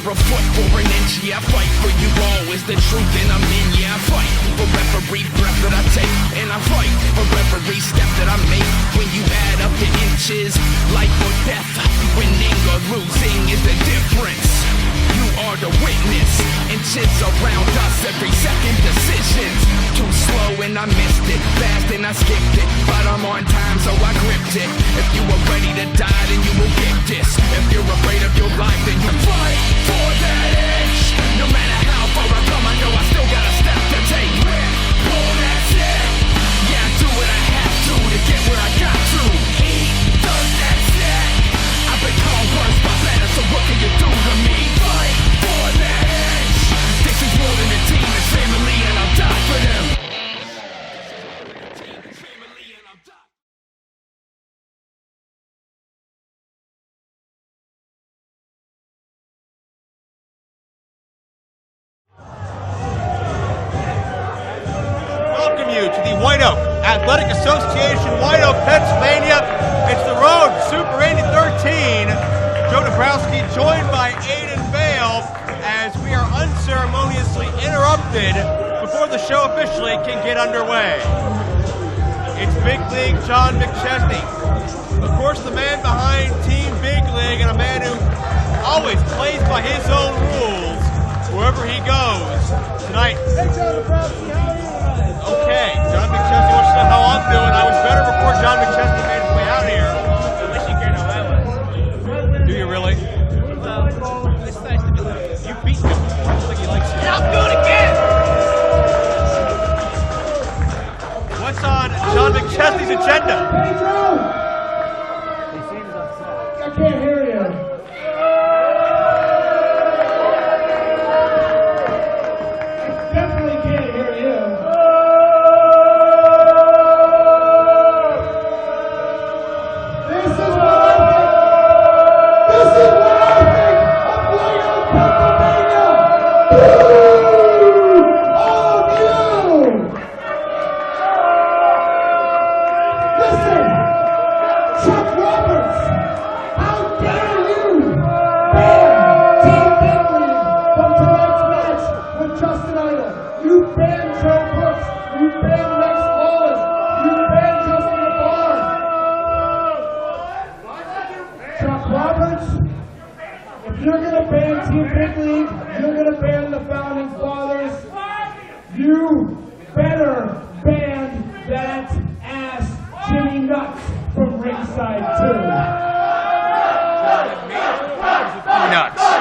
for a foot or an inch, yeah, I fight for you all. Is the truth and I'm in, yeah, I fight for every breath that I take, and I fight for every step that I make. When you add up the inches, life or death, winning or losing is the difference. You are the witness, inches around us, every second decisions. Too slow and I missed it, fast and I skipped it, but I'm on time so I gripped it. If you are ready to die then you will get this. If you're afraid of your life then you fight for that edge. No matter how far I come, I know I still got a step to take. Pull that shit, yeah, I do what I have to get where I got to. He does that shit, I've been called worse by better, so what can you do to me? Fight for that edge. This is more than a team, it's family and I'll die for them. To the White Oak Athletic Association, White Oak, Pennsylvania. It's the road Super Indy 13. Joe Dabrowski joined by Aiden Bale as we are unceremoniously interrupted before the show officially can get underway. It's Big League John McChesney. Of course, the man behind Team Big League and a man who always plays by his own rules wherever he goes. Tonight. Hey, Joe Dabrowski, how are you? Okay, John McChesney wants to know how I'm doing. I was better before John McChesney made his way out here. At least you cared how I was. Do you really? Well, it's nice to be there. You beat him before. I don't think he likes you. And I'll do it again! What's on John McChesney's agenda? Hey, Joe! He seems upset. I can't hear you.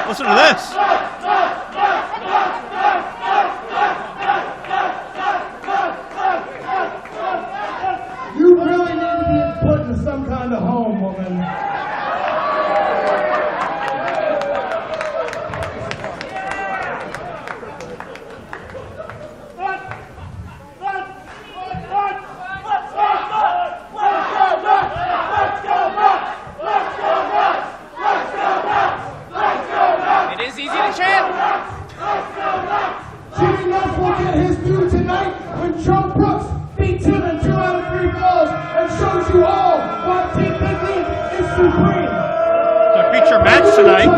Listen to this. You really need to be put in some kind of home, woman. Tonight. I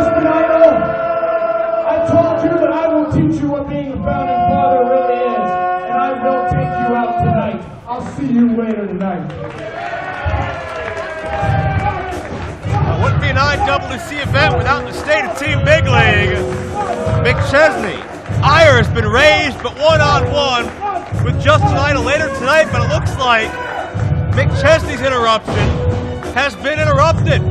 told you that I will teach you what being a founding father really is, and I will take you out tonight. I'll see you later tonight. Wouldn't be an IWC event without the state of Team Big League. McChesney. Ire has been raised, but one-on-one with Justin Idol later tonight, but it looks like McChesney's interruption has been interrupted.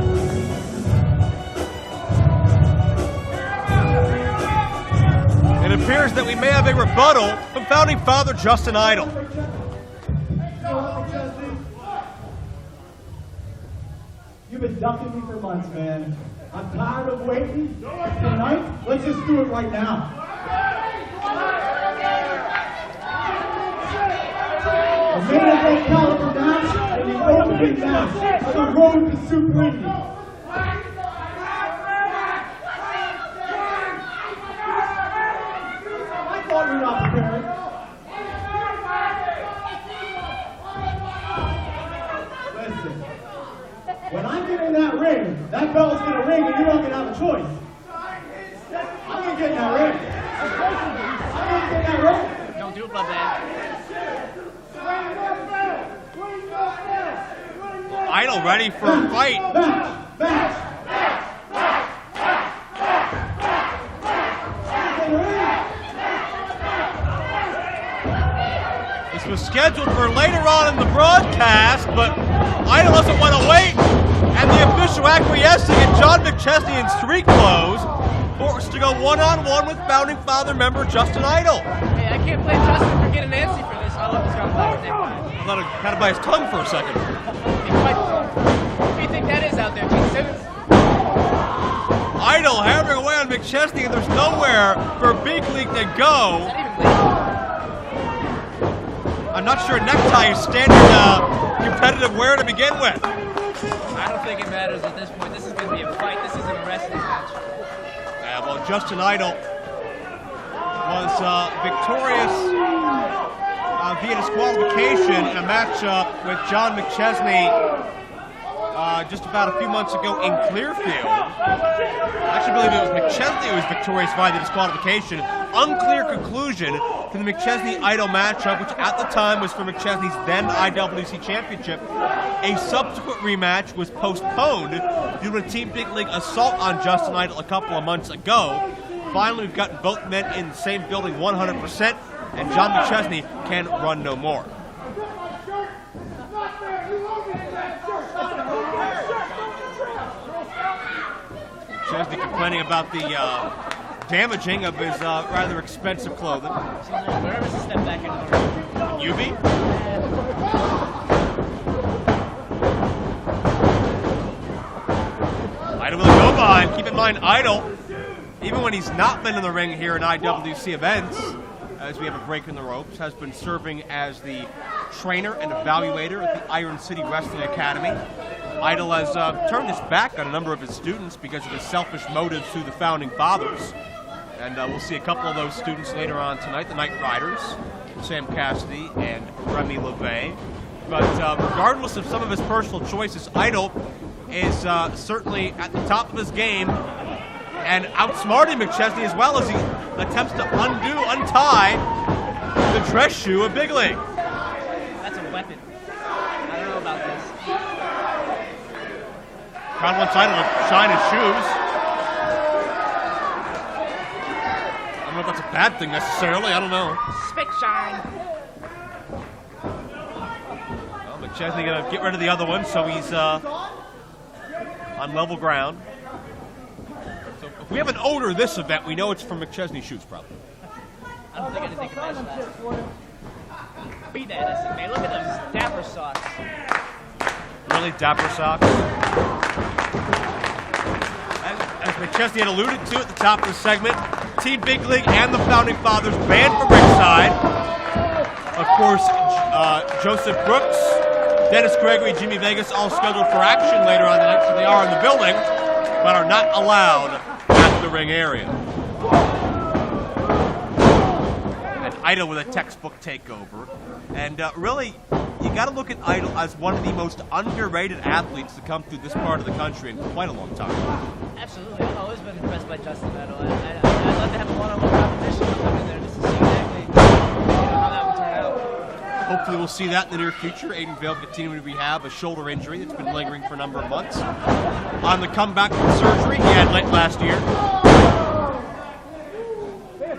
It appears that we may have a rebuttal from founding father Justin Idol. You've been ducking me for months, man. I'm tired of waiting. Tonight, let's just do it right now. A main event caliber match and the opening match of the road to Super Indy. You're not prepared. Listen, when I get in that ring, that bell's gonna ring and you're not gonna have a choice. ain't getting that ring. I ain't getting that ring. Don't do it, LaVey. Idol ready for a fight. This was scheduled for later on in the broadcast, but Idol doesn't want to wait, and the official acquiescing in John McChesney in street clothes, forced to go one-on-one with founding father member Justin Idol. Hey, I can't blame Justin for getting antsy for this. I love this guy. I thought it had it by his tongue for a second. What do you think that is out there, Gene Simmons? Idol hammering away on McChesney, and there's nowhere for Big League to go. Is that even legal? I'm not sure necktie is standard competitive wear to begin with. I don't think it matters at this point. This is going to be a fight. This isn't a wrestling match. Yeah, well, Justin Idol was victorious via disqualification in a matchup with John McChesney just about a few months ago in Clearfield. I actually believe it was McChesney who was victorious via the disqualification. Unclear conclusion to the McChesney-Idol matchup, which at the time was for McChesney's then IWC Championship. A subsequent rematch was postponed due to a Team Big League assault on Justin Idol a couple of months ago. Finally, we've gotten both men in the same building 100%, and John McChesney can run no more. McChesney complaining about the damaging of his rather expensive clothing. Seems a little nervous to step back into the ring. UV? Idol with a go by. Keep in mind, Idol, even when he's not been in the ring here in IWC events, as we have a break in the ropes, has been serving as the trainer and evaluator at the Iron City Wrestling Academy. Idol has turned his back on a number of his students because of his selfish motives through the founding fathers. And we'll see a couple of those students later on tonight, the Night Riders, Sam Cassidy and Remy LaVey. But regardless of some of his personal choices, Idol is certainly at the top of his game and outsmarting McChesney as well as he attempts to untie the dress shoe of Big League. That's a weapon. I don't know about this. Crowd wants Idol to shine his shoes. I don't know if that's a bad thing necessarily. I don't know. Spick shine. Well, McChesney going to get rid of the other one, so he's on level ground. So if we have an odor this event, we know it's from McChesney shoes, probably. I don't think anything can match that. Beat that, SMA. Look at those dapper socks. Really dapper socks. As McChesney had alluded to at the top of the segment, Team Big League and the Founding Fathers banned from ringside. Of course, Joseph Brooks, Dennis Gregory, Jimmy Vegas all scheduled for action later on tonight, so they are in the building, but are not allowed at the ring area. And Idol with a textbook takeover. And really, you got to look at Idol as one of the most underrated athletes to come through this part of the country in quite a long time. Absolutely. I've always been impressed by Justin Idol. I'd love to have a one-on-one competition with him in there just to see exactly how that would turn out. Hopefully we'll see that in the near future. Aiden Vale continuing to rehab a shoulder injury that's been lingering for a number of months. On the comeback from surgery he had late last year.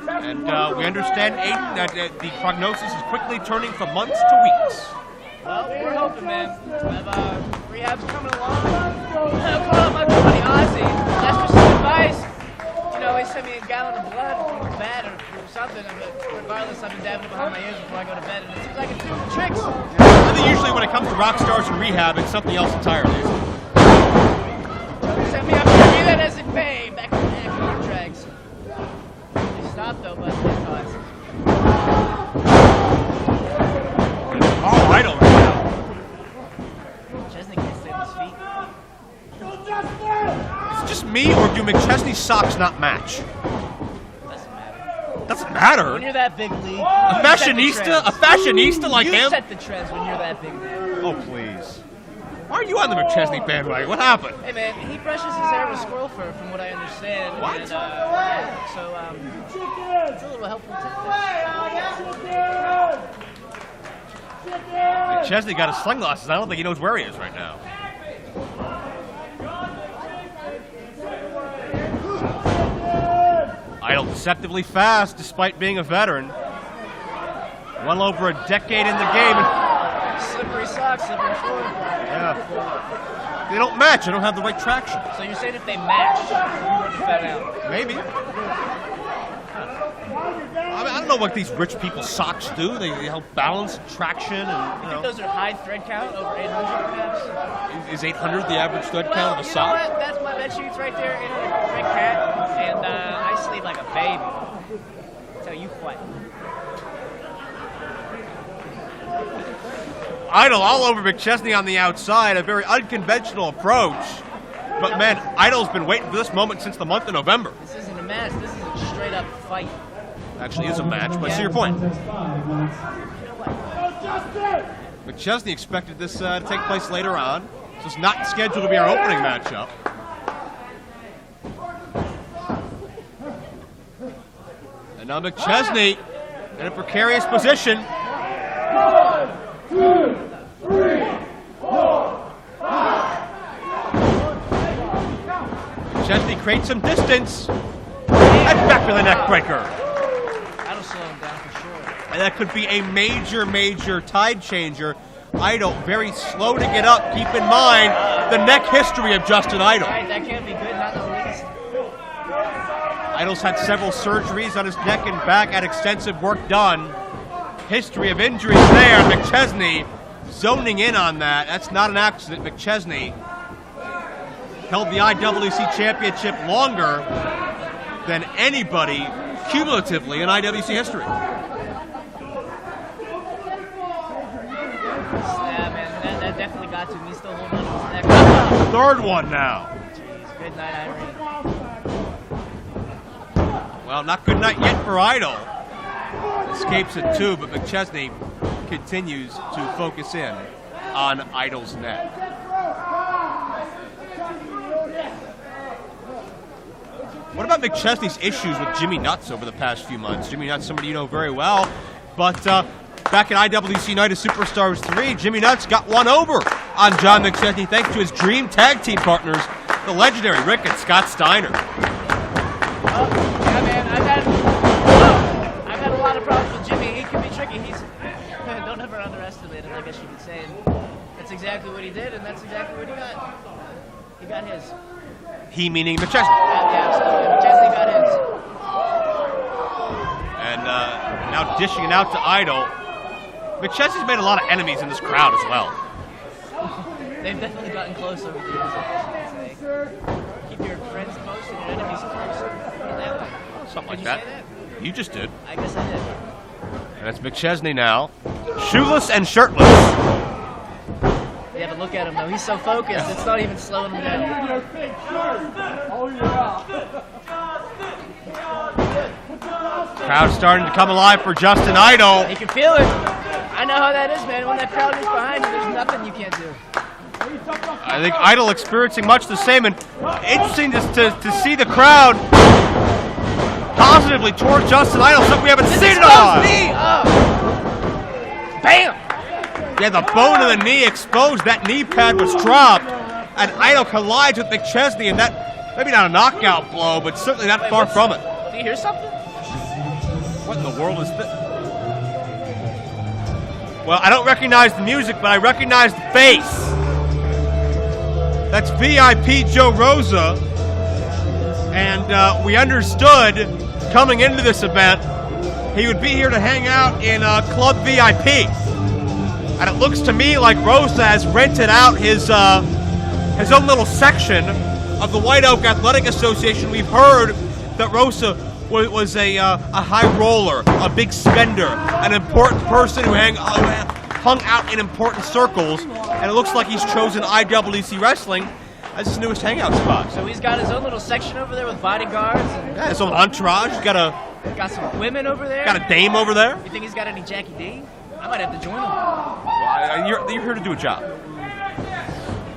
And we understand, Aiden, that the prognosis is quickly turning from months to weeks. Well, we're hoping, man. Rehab's coming along. I called up my buddy Ozzy. Asked for some advice. You know, he sent me a gallon of blood from his bed or something. But regardless, I've been dabbing it behind my ears before I go to bed, and it seems like it's doing the tricks. I think usually when it comes to rock stars and rehab, it's something else entirely. Send me up to be that as it may. Back to the contracts. They stopped, though, but Oh, Idol right now. McChesney can't stay on his feet. Is it just me, or do McChesney's socks not match? Doesn't matter. Doesn't matter. When you're that big league, A fashionista like you him? set the trends when you're that big league. Oh, please. Why are you on the McChesney bandwagon? What happened? Hey man, he brushes his hair with squirrel fur, from what I understand. What? And, yeah, so it's a little helpful tip there. McChesney got his sunglasses. I don't think he knows where he is right now. Idol deceptively fast despite being a veteran. Well over a decade in the game. Slippery socks, slippery floor. Yeah. They don't match. They don't have the right traction. So you're saying if they match, you would fed out? Maybe. I don't know what these rich people's socks do. They help balance traction and, You think those are high thread count, over 800 perhaps? Is 800 the average thread count of a you sock? know what? That's my bed sheets right there, 800 thread count, and I sleep like a baby. That's how you fight. Idol all over McChesney on the outside, a very unconventional approach. But man, Idol's been waiting for this moment since the month of November. This isn't a match, this is a straight up fight. Actually is a match, but I see your point. McChesney expected this to take place later on. So it's not scheduled to be our opening matchup. And now McChesney in a precarious position. 1, 2, 3, 4, 5. McChesney creates some distance. And back with a neck breaker. That'll slow him down for sure. And that could be a major, major tide changer. Idol very slow to get up. Keep in mind the neck history of Justin Idol. Right, that can't be good, not in the least. Idol's had several surgeries on his neck and back, had extensive work done. History of injuries there. McChesney zoning in on that. That's not an accident. McChesney held the IWC championship longer than anybody cumulatively in IWC history. Yeah, man, that definitely got to him. He's still holding on to his neck. Third one now. Jeez, good night, Irene. Well, not good night yet for Idol. Escapes it too, but McChesney continues to focus in on Idol's neck. What about McChesney's issues with Jimmy Nuts over the past few months? Jimmy Nuts, somebody you know very well, but back in IWC Night of Superstars 3, Jimmy Nuts got one over on John McChesney thanks to his dream tag team partners, the legendary Rick and Scott Steiner. Yeah, man, I've had a lot of problems with Jimmy. He can be tricky. Don't ever underestimate him, I guess you could say. And that's exactly what he did, and that's exactly what he got. He got his. He meaning McChesney. Yeah, absolutely. McChesney got his. And now dishing it out to Idol. McChesney's made a lot of enemies in this crowd as well. They've definitely gotten close over the years, I guess you could say. Keep your friends close and your enemies close. That way. Something like Did you that. say that? You just did. I guess I did. And it's McChesney now. Shoeless and shirtless. Yeah, but look at him though. He's so focused. It's not even slowing him down. Crowd starting to come alive for Justin Idol. You can feel it. I know how that is, man. When that crowd is behind you, there's nothing you can't do. I think Idol experiencing much the same, and interesting just to see the crowd positively toward Justin Idol, something we haven't seen in a while. Knee. Oh. Bam! Yeah, the bone of the knee exposed. That knee pad was dropped, and Idol collides with McChesney, and that, maybe not a knockout blow, but certainly not far from it. Do you hear something? What in the world is this? Well, I don't recognize the music, but I recognize the face. That's VIP Joe Rosa, and we understood coming into this event he would be here to hang out in Club VIP. And it looks to me like Rosa has rented out his own little section of the White Oak Athletic Association. We've heard that Rosa was a high roller, a big spender, an important person who hung out in important circles, and it looks like he's chosen IWC Wrestling as his newest hangout spot. So he's got his own little section over there with bodyguards. And Yeah, his own entourage. He's got some women over there. a dame over there. You think he's got any Jackie D? I might have to join him. Well, you're here to do a job.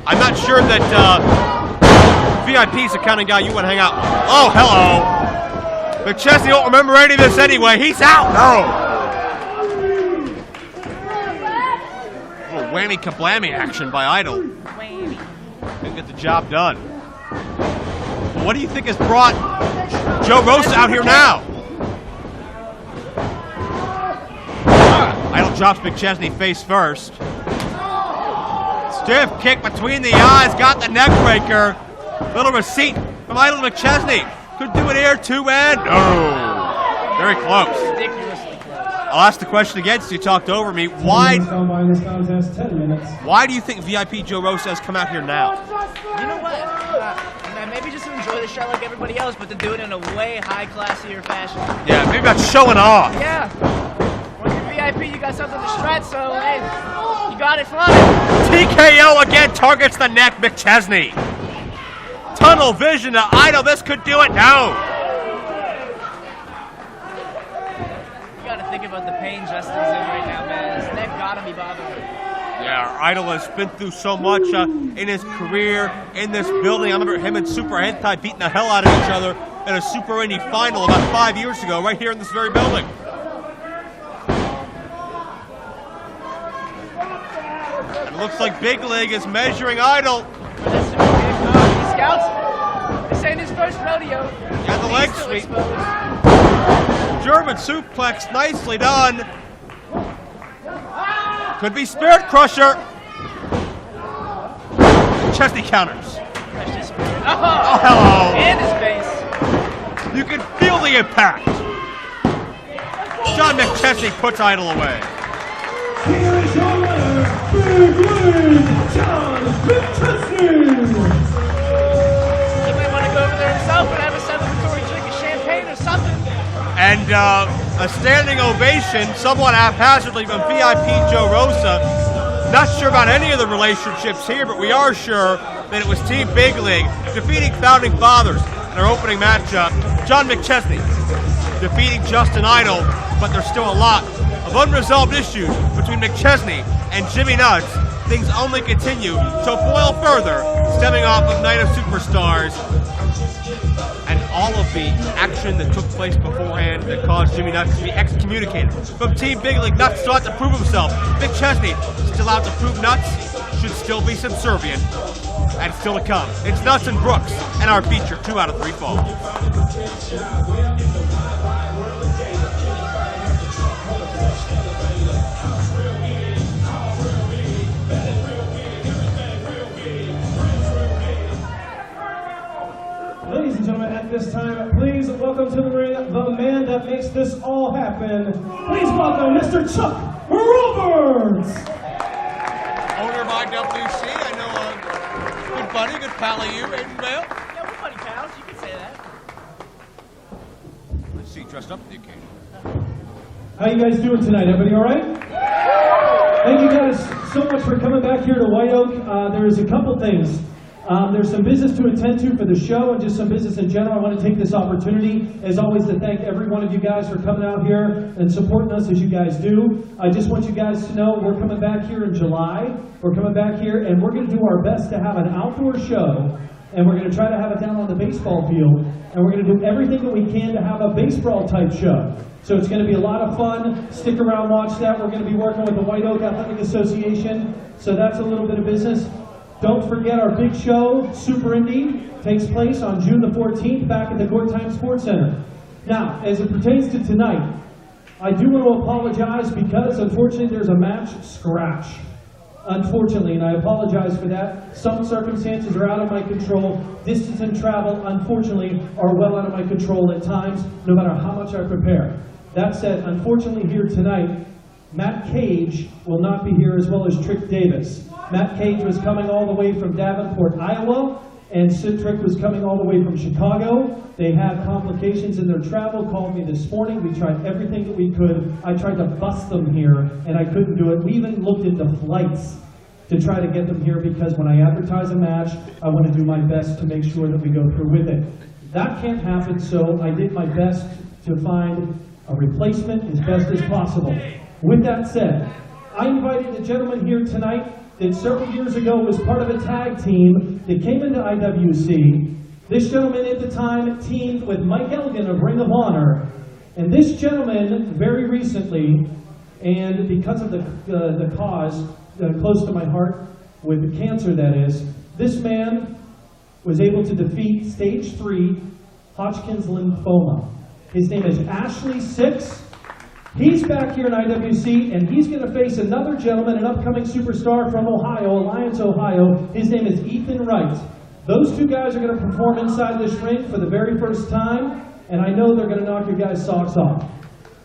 I'm not sure that VIP's the kind of guy you want to hang out with. Oh, hello. McChesney won't remember any of this anyway. He's out. No. A little whammy kablammy action by Idol. Didn't get the job done. But what do you think has brought Joe Rosa out here now? Idol drops McChesney face first. Stiff kick between the eyes, got the neck breaker. Little receipt from Idol McChesney. Could do it here, 2 and no. Very close. Ridiculously close. I'll ask the question again since you talked over me. Why do you think VIP Joe Rosa has come out here now? You know what? Maybe just to enjoy the show like everybody else, but to do it in a way high-classier fashion. Yeah, maybe about showing off. Yeah. When you're VIP, you got something to stretch, so hey, you got it fun. TKO again, targets the neck, McChesney. Tunnel vision to Idol, this could do it. No. You gotta think about the pain Justin's in right now, man. His neck gotta be bothering him. Yeah, Idol has been through so much in his career, in this building. I remember him and Super Hentai beating the hell out of each other in a Super Indy final about 5 years ago, right here in this very building. And it looks like Big League is measuring Idol. He scouts it. This ain't his first rodeo. Yeah, the leg sweep. German suplex, nicely done. Could be Spirit Crusher. Chesney counters. Oh, hello. And his face. You can feel the impact. John McChesney puts Idol away. Here is your winner, Big League, John McChesney. He might want to go over there himself and have a celebratory drink of champagne or something. And a standing ovation, somewhat haphazardly, from VIP Joe Rosa. Not sure about any of the relationships here, but we are sure that it was Team Big League defeating Founding Fathers in their opening matchup. John McChesney defeating Justin Idol, but there's still a lot of unresolved issues between McChesney and Jimmy Nuts. Things only continue to boil further, stemming off of Night of Superstars and all of the action that took place beforehand that caused Jimmy Nuts to be excommunicated from Team Big League. Nuts still out to prove himself. McChesney still out to prove Nuts should still be subservient. And still to come, it's Nuts and Brooks and our feature 2 out of 3 falls. Ladies and gentlemen, at this time, please welcome to the ring the man that makes this all happen. Please welcome Mr. Chuck Roberts. Owner of IWC, I know a good buddy, good pal of you, Aiden Vale. Yeah, we're buddy pals, you can say that. Let's see, dressed up for the occasion. How you guys doing tonight? Everybody all right? Thank you guys so much for coming back here to White Oak. There's a couple things. There's some business to attend to for the show and just some business in general. I want to take this opportunity, as always, to thank every one of you guys for coming out here and supporting us as you guys do. I just want you guys to know we're coming back here in July. We're coming back here and we're going to do our best to have an outdoor show, and we're going to try to have it down on the baseball field, and we're going to do everything that we can to have a baseball type show. So it's going to be a lot of fun. Stick around, watch that. We're going to be working with the White Oak Athletic Association, so that's a little bit of business. Don't forget our big show, Super Indy, takes place on June the 14th back at the Gord Time Sports Center. Now, as it pertains to tonight, I do want to apologize because, unfortunately, there's a match scratch. Unfortunately, and I apologize for that. Some circumstances are out of my control. Distance and travel, unfortunately, are well out of my control at times, no matter how much I prepare. That said, unfortunately, here tonight, Matt Cage will not be here, as well as Trick Davis. Matt Cage was coming all the way from Davenport, Iowa, and Sid Trick was coming all the way from Chicago. They had complications in their travel, called me this morning. We tried everything that we could. I tried to bus them here, and I couldn't do it. We even looked into flights to try to get them here, because when I advertise a match, I want to do my best to make sure that we go through with it. That can't happen, so I did my best to find a replacement as best as possible. With that said, I invited the gentleman here tonight that several years ago was part of a tag team that came into IWC. This gentleman at the time teamed with Mike Elgin of Ring of Honor. And this gentleman, very recently, and because of the cause close to my heart, with the cancer that is, this man was able to defeat stage 3 Hodgkin's lymphoma. His name is Ashley Sixx. He's back here in IWC, and he's going to face another gentleman, an upcoming superstar from Ohio, Alliance, Ohio. His name is Ethan Wright. Those two guys are going to perform inside this ring for the very first time, and I know they're going to knock your guys' socks off.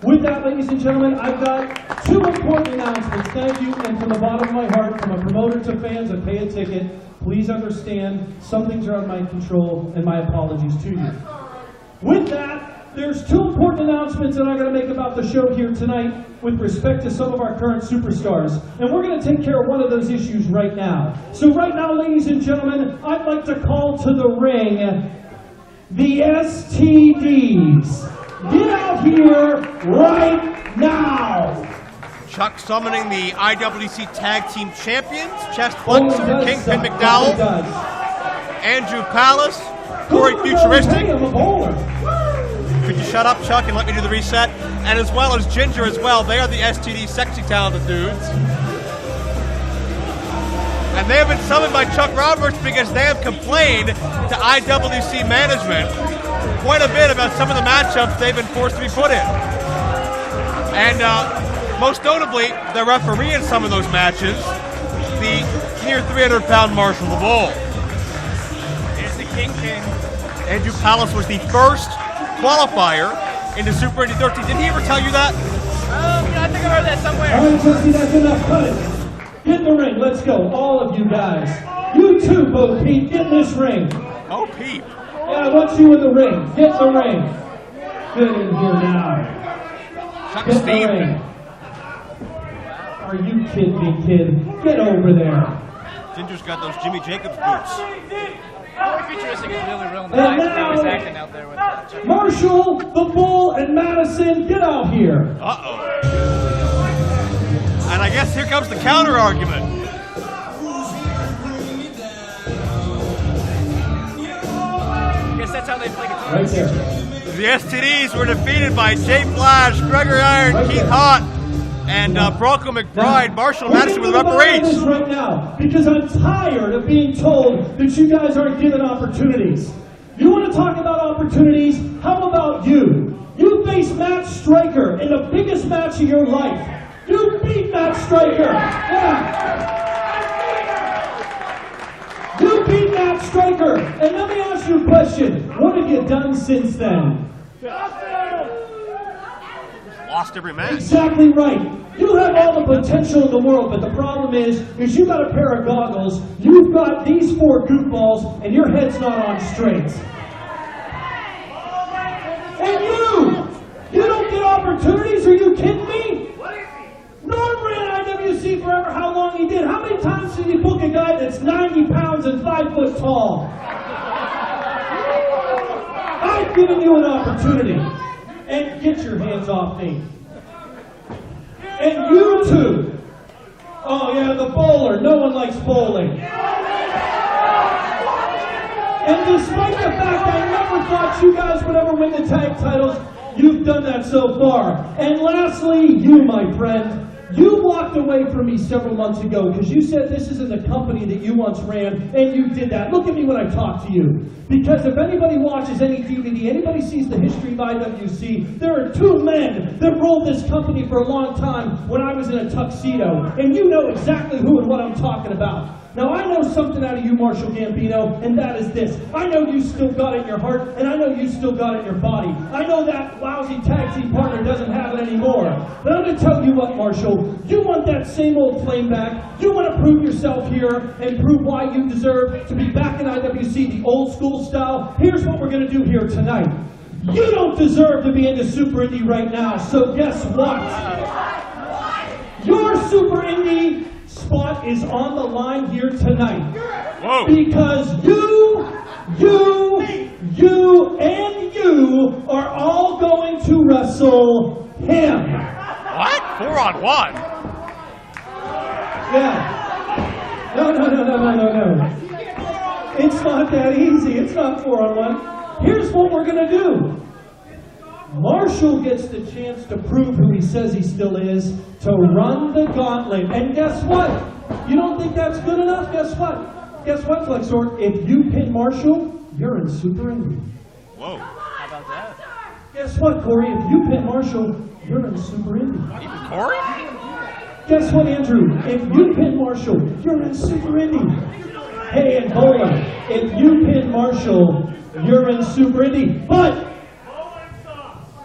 With that, ladies and gentlemen, I've got 2 important announcements. Thank you, and from the bottom of my heart, from a promoter to fans that pay a ticket, please understand some things are out of my control, and my apologies to you. With that, there's 2 important announcements that I'm going to make about the show here tonight with respect to some of our current superstars. And we're going to take care of one of those issues right now. So right now, ladies and gentlemen, I'd like to call to the ring the STDs. Get out here right now! Chuck summoning the IWC Tag Team Champions, Chest Flexor, Kingpin McDowell, Andrew Palace, Corey Futuristic. Hey, I'm a bowler. Could you shut up, Chuck, and let me do the reset? And as well as Ginger as well. They are the STD sexy talented dudes. And they have been summoned by Chuck Roberts because they have complained to IWC management quite a bit about some of the matchups they've been forced to be put in. And most notably, the referee in some of those matches, the near 300-pound Marshall LaVey. Here's the Kingpin. Andrew Palace was the first qualifier into Super Indy 13. Did he ever tell you that? I think I heard that somewhere. All right, Jesse, that's enough. Cut it. Get in the ring. Let's go. All of you guys. You too, Bo Peep. Get in this ring. Oh, Peep. Yeah, I want you in the ring. Get in the ring. Get in here now. Chuck Get in the Steve. ring. Are you kidding me, kid? Get over there. Ginger's got those Jimmy Jacobs boots. Corey Futuristic is really real nice when he was acting out there with Chuck. Marshall, the Bull, and Madison, get out here. Uh-oh. And I guess here comes the counter argument. I guess that's how they play guitar. Right there. The STDs were defeated by Jay Flash, Gregory Iron, Right Keith there. Hott, and Bronco McBride, Marshall We're Madison with gonna move on to referees. this right now because I'm tired of being told that you guys aren't given opportunities. You want to talk about opportunities? How about you? You face Matt Stryker in the biggest match of your life. You beat Matt Stryker. Yeah. You beat Matt Stryker. And let me ask you a question. What have you done since then? Lost every match. Exactly right. You have all the potential in the world, but the problem is you got a pair of goggles, you've got these 4 goofballs, and your head's not on straight. And you don't get opportunities, are you kidding me? Norm ran IWC forever, how long he did. How many times did he book a guy that's 90 pounds and 5 foot tall? I've given you an opportunity. And get your hands off me. And you too. Oh yeah, the bowler. No one likes bowling. And despite the fact I never thought you guys would ever win the tag titles, you've done that so far. And lastly, you, my friend. You walked away from me several months ago because you said this isn't the company that you once ran, and you did that. Look at me when I talk to you. Because if anybody watches any DVD, anybody sees the history of IWC, there are 2 men that rolled this company for a long time when I was in a tuxedo. And you know exactly who and what I'm talking about. Now, I know something out of you, Marshall Gambino, and that is this. I know you still got it in your heart, and I know you still got it in your body. I know that lousy tag team partner doesn't have it anymore. But I'm going to tell you what, Marshall. You want that same old flame back. You want to prove yourself here and prove why you deserve to be back in IWC the old school style. Here's what we're going to do here tonight. You don't deserve to be into Super Indy right now, so guess what? Your Super Indy spot is on the line here tonight. Whoa. Because you, and you are all going to wrestle him. What? 4-on-1? Yeah. No. It's not that easy. It's not 4-on-1. Here's what we're going to do. Marshall gets the chance to prove who he says he still is, to run the gauntlet. And guess what? You don't think that's good enough? Guess what? Guess what, Flexor? If you pin Marshall, you're in Super Indy. Whoa. How about that? Guess what, Corey? If you pin Marshall, you're in Super Indy. Even Corey? Guess what, Andrew? If you pin Marshall, you're in Super Indy. Hey, and Bola, if you pin Marshall, you're in Super Indy. But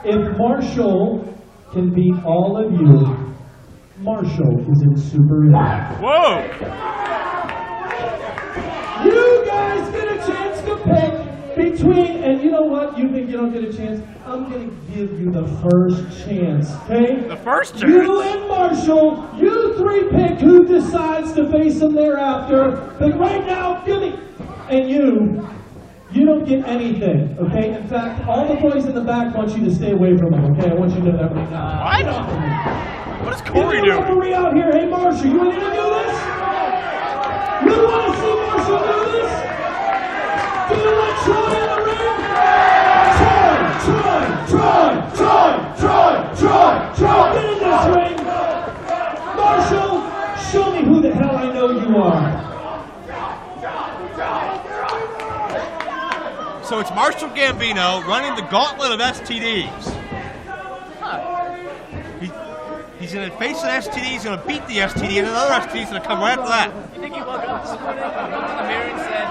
if Marshall can beat all of you, Marshall is in Super Indy. Whoa! You guys get a chance to pick between, and you know what? You think you don't get a chance? I'm going to give you the first chance, okay? The first chance? You and Marshall, you three pick who decides to face him thereafter. But right now, give me, and you don't get anything, okay? In fact, all the boys in the back want you to stay away from him, okay? I want you to know that right now. What? What is Corey Get the referee out here. Hey, Marshall, you ready to do this? You want to see Marshall do this? Do you want Troy in the ring? Troy! Get in this ring! Marshall, show me who the hell I know you are. So it's Marshall Gambino running the gauntlet of STDs. He's going to face an STD, he's going to beat the STD, and another STD is going to come right after that. You think he woke up this morning, looked in the mirror and said,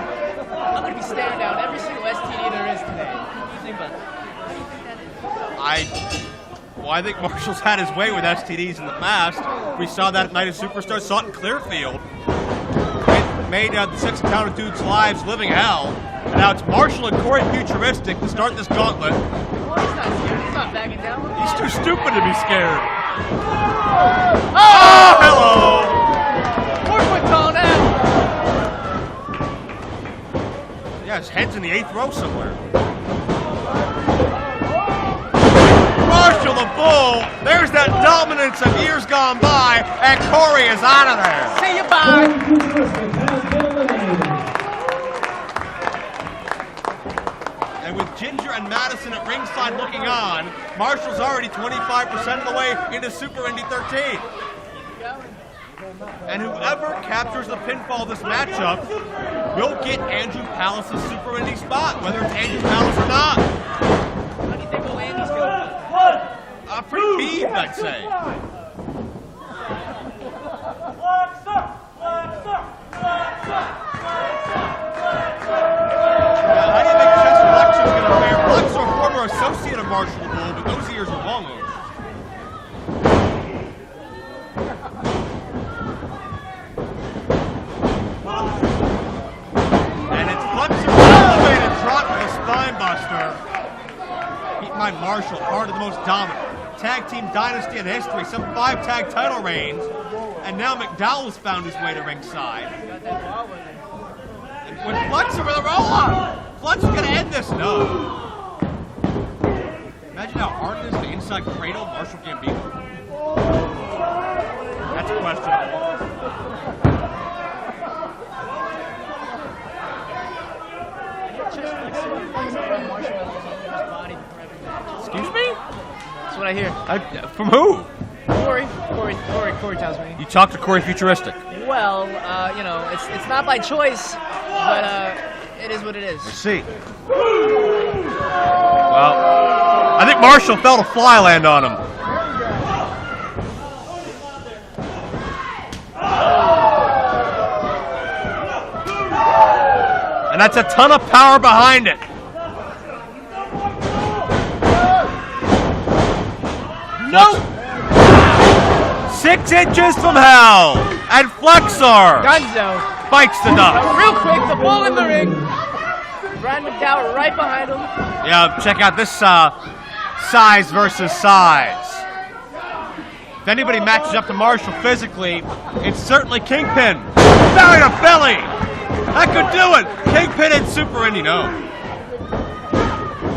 I'm going to be staring down every single STD there is today. What do you think about that? I think Marshall's had his way with STDs in the past. We saw that at Night of Superstars, saw it in Clearfield. It made the Sixx talented dudes' lives living hell. And now it's Marshall and Corey Futuristic to start this gauntlet. Well, he's not scared. He's not backing down. He's too stupid to be scared. Oh, hello! 4-foot tall now. Yeah, his head's in the 8th row somewhere. Marshall the Bull, there's that dominance of years gone by, and Corey is out of there. See you, bye. Futuristic has been eliminated. And with Ginger and Madison at ringside looking on, Marshall's already 25% of the way into Super Indy 13. And whoever captures the pinfall of this matchup will get Andrew Palace's Super Indy spot, whether it's Andrew Palace or not. How do you think old Andy's going to Pretty peeved, I'd say. How do you think Chess Flexor's going to fare? Flexor, former associate of Marshall the Bull, but those years are long over. And it's Flexor elevated drop with a spine buster. Keep in mind, Marshall, part of the most dominant tag team dynasty in history, some 5 tag title reigns, and now McDowell has found his way to ringside. And with Flexor with a roll-up, Flexor's gonna end this. No. Imagine how hard it is to inside cradle Marshall Gambino. That's questionable. Excuse me? That's what I hear. From who? Corey tells me. You talked to Corey Futuristic. Well, you know, it's not by choice, but it is what it is. Let's see. Well, I think Marshall felt a fly land on him. And that's a ton of power behind it. Nope. 6 inches from hell. And Flexor Gunzo. bites the dust. Real quick, the ball in the ring. Brian McDowell right behind him. Yeah, check out this size versus size. If anybody matches up to Marshall physically, it's certainly Kingpin. Belly to belly. That could do it. Kingpin and Super Indy, no.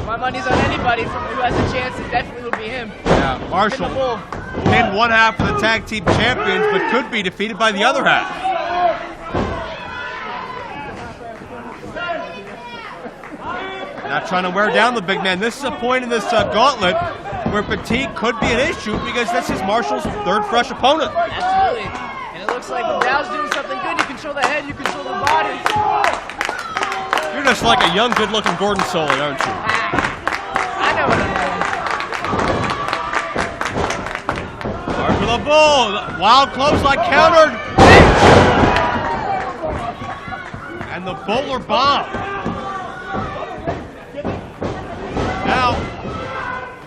My money's on anybody from who has a chance. It definitely will be him. Yeah, Marshall pinned one half of the tag team champions, but could be defeated by the other half. Not trying to wear down the big man. This is a point in this gauntlet where fatigue could be an issue because this is Marshall's third fresh opponent. Absolutely. And it looks like McDowell's doing something good. You control the head, you control the body. You're just like a young, good-looking Gordon Soley, aren't you? I know what I'm doing. Hard for the bull. Wild clothesline countered. And the bowler bomb. Now,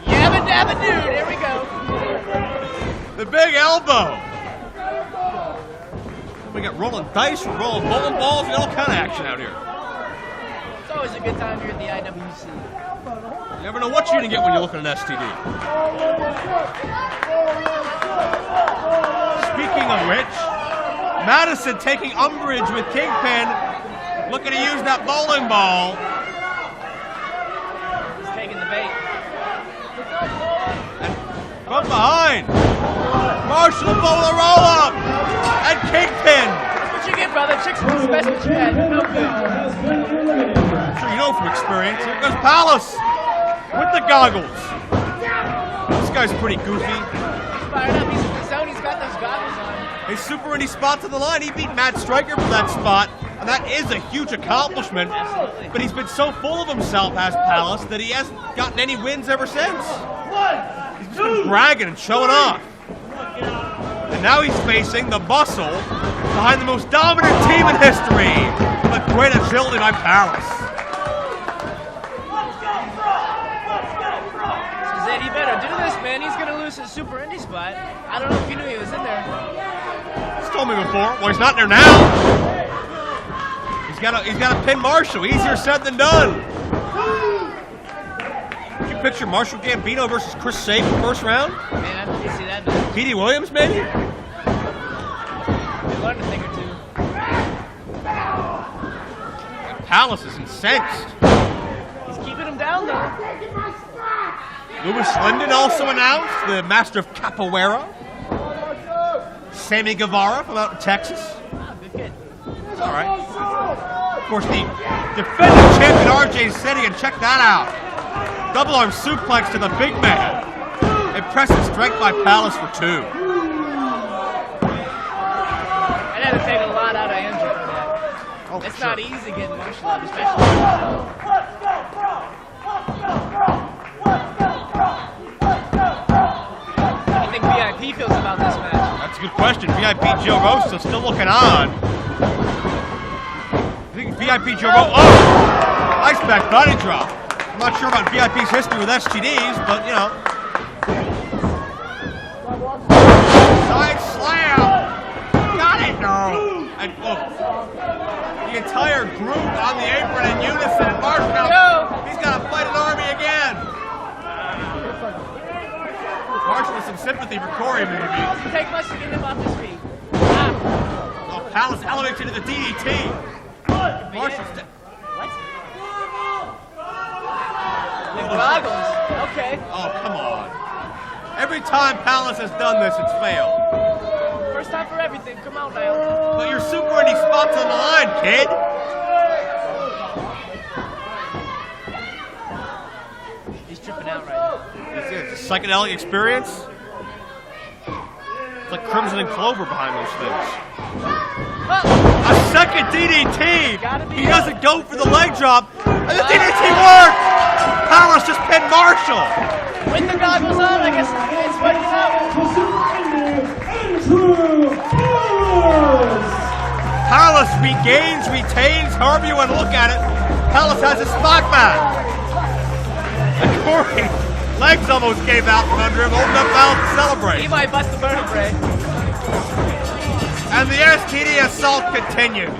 Yabba dabba dude, here we go. the big elbow. We got rolling dice, we're rolling bowling balls, and all kind of action out here. It's always a good time here at the IWC. You never know what you're going to get when you look at an STD. Speaking of which, Madison taking umbrage with Kingpin, looking to use that bowling ball. He's taking the bait. And from behind, Marshall the bowl with a roll-up, and Kingpin. That's what you get, brother. Chicks with the special chat. No good. I'm sure you know from experience. Here goes Palace with the goggles. This guy's pretty goofy. He's fired up. He's in the zone. He's got those goggles on. A Super Indy spot to the line. He beat Matt Stryker for that spot, and that is a huge accomplishment. Absolutely. But he's been so full of himself as Palace that he hasn't gotten any wins ever since. He's just been bragging and showing off. And now he's facing the muscle behind the most dominant team in history, with great agility by Palace. This is it. He better do this, man. He's going to lose his Super Indy spot. I don't know if you knew he was in there. He's told me before. Well, he's not there now. He's got to pin Marshall. Easier said than done. Did you picture Marshall Gambino versus Chris Sabin first round? Man, I didn't see that match. Petey Williams, maybe? They learned a thing or two. Palace is incensed. He's keeping him down, though. Lewis Linden also announced, the master of capoeira. Sammy Guevara from out in Texas. Ah, good kid. It's all right. Of course, the defending champion RJ City, and check that out. Double arm suplex to the big man. Impressive strength by Palace for two. I'd have to take a lot out of Andrew for that. Oh, It's sure. not easy getting Marshall up, especially. What do you think VIP feels about this match? That's a good question. VIP Joe Rosa still looking on. I think VIP Joe Rosa. Oh! Nice back body drop. I'm not sure about VIP's history with STDs, but you know. Side slam. Got it, no. And look, the entire group on the apron in unison. And Marshall, he's got to fight an army again. Marshall with some sympathy for Corey, maybe. Doesn't take much to get him off his feet. Oh, Palace elevates into the DDT. Marshall's What? The goggles. Okay. Oh, come on. Every time Palace has done this, it's failed. First time for everything. Come on now. But your Super Indy spot's on the line, kid. He's tripping out right now. It's a psychedelic experience. It's like Crimson and Clover behind those things. A second DDT. He doesn't go for the leg drop. And the DDT worked. Palace just pinned Marshall. With the goggles on, I guess it's what he's out. Palace regains, retains, however you want to look at it. Palace has his spot back. And Corey, legs almost gave out from under him, opened up mouth to celebrate. He might bust the vertebrae. And the STD assault continues.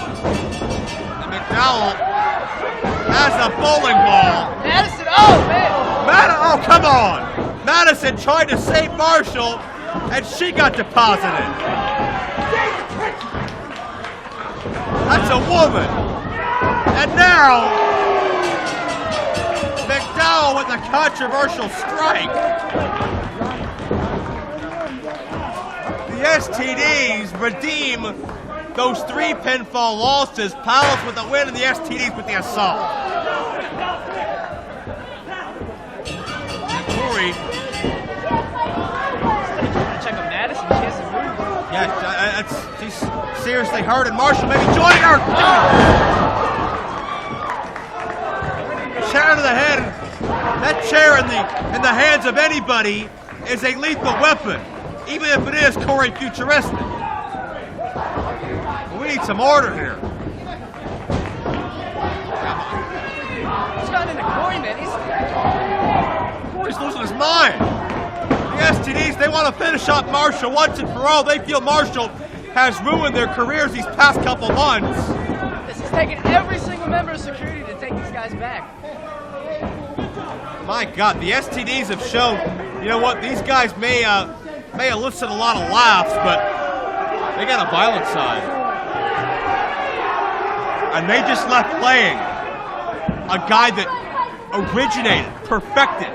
And McDowell has a bowling ball. Madison, oh man! Oh, come on! Madison tried to save Marshall, and she got deposited. That's a woman. And now, McDowell with a controversial strike. STDs redeem those 3 pinfall losses. Palace with the win and the STDs with the assault. And Corey. Check on Madison. She has some room. Yeah, she's seriously hurt, and Marshall maybe joining her. Chair to the head. That chair in the hands of anybody is a lethal weapon, even if it is Corey Futuristic. We need some order here. He's gotten into Corey, man. Corey's losing his mind. The STDs, they want to finish up Marshall once and for all. They feel Marshall has ruined their careers these past couple months. This is taking every single member of security to take these guys back. My God, the STDs have shown, you know what, these guys may elicit a lot of laughs, but they got a violent side. And they just left playing a guy that originated, perfected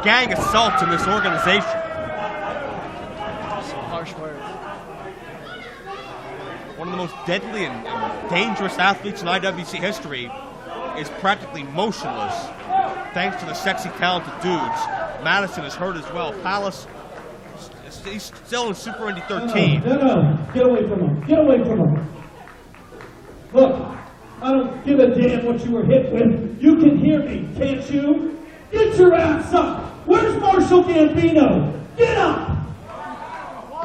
gang assaults in this organization. Some harsh words. One of the most deadly and dangerous athletes in IWC history is practically motionless thanks to the sexy, talented dudes. Madison is hurt as well. Palace, he's still in Super Indy 13. No. Get away from him. Get away from him. Look, I don't give a damn what you were hit with. You can hear me, can't you? Get your ass up. Where's Marshall Gambino? Get up.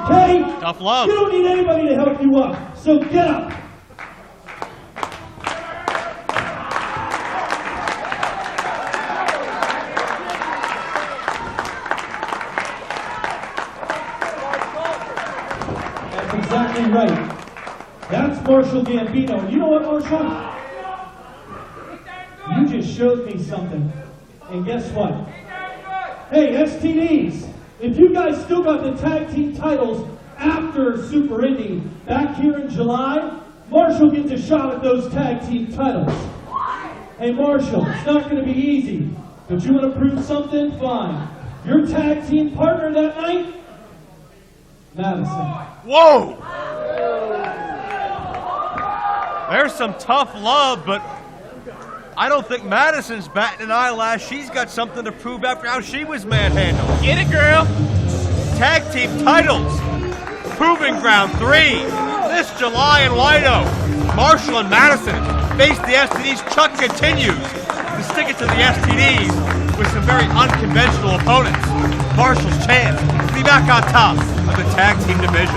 Okay? Tough love. You don't need anybody to help you up, so get up. Exactly right. That's Marshall Gambino. You know what, Marshall? You just showed me something. And guess what? Hey, STDs, if you guys still got the tag team titles after Super Indy back here in July, Marshall gets a shot at those tag team titles. Hey, Marshall, it's not going to be easy, but you want to prove something? Fine. Your tag team partner that night? Madison. Whoa! There's some tough love, but I don't think Madison's batting an eyelash. She's got something to prove after how she was manhandled. Get it, girl. Tag team titles. Proving Ground 3. This July in White Oak. Marshall and Madison face the STDs. Chuck continues to stick it to the STDs with some very unconventional opponents. Marshall's chance to be back on top of the tag team division.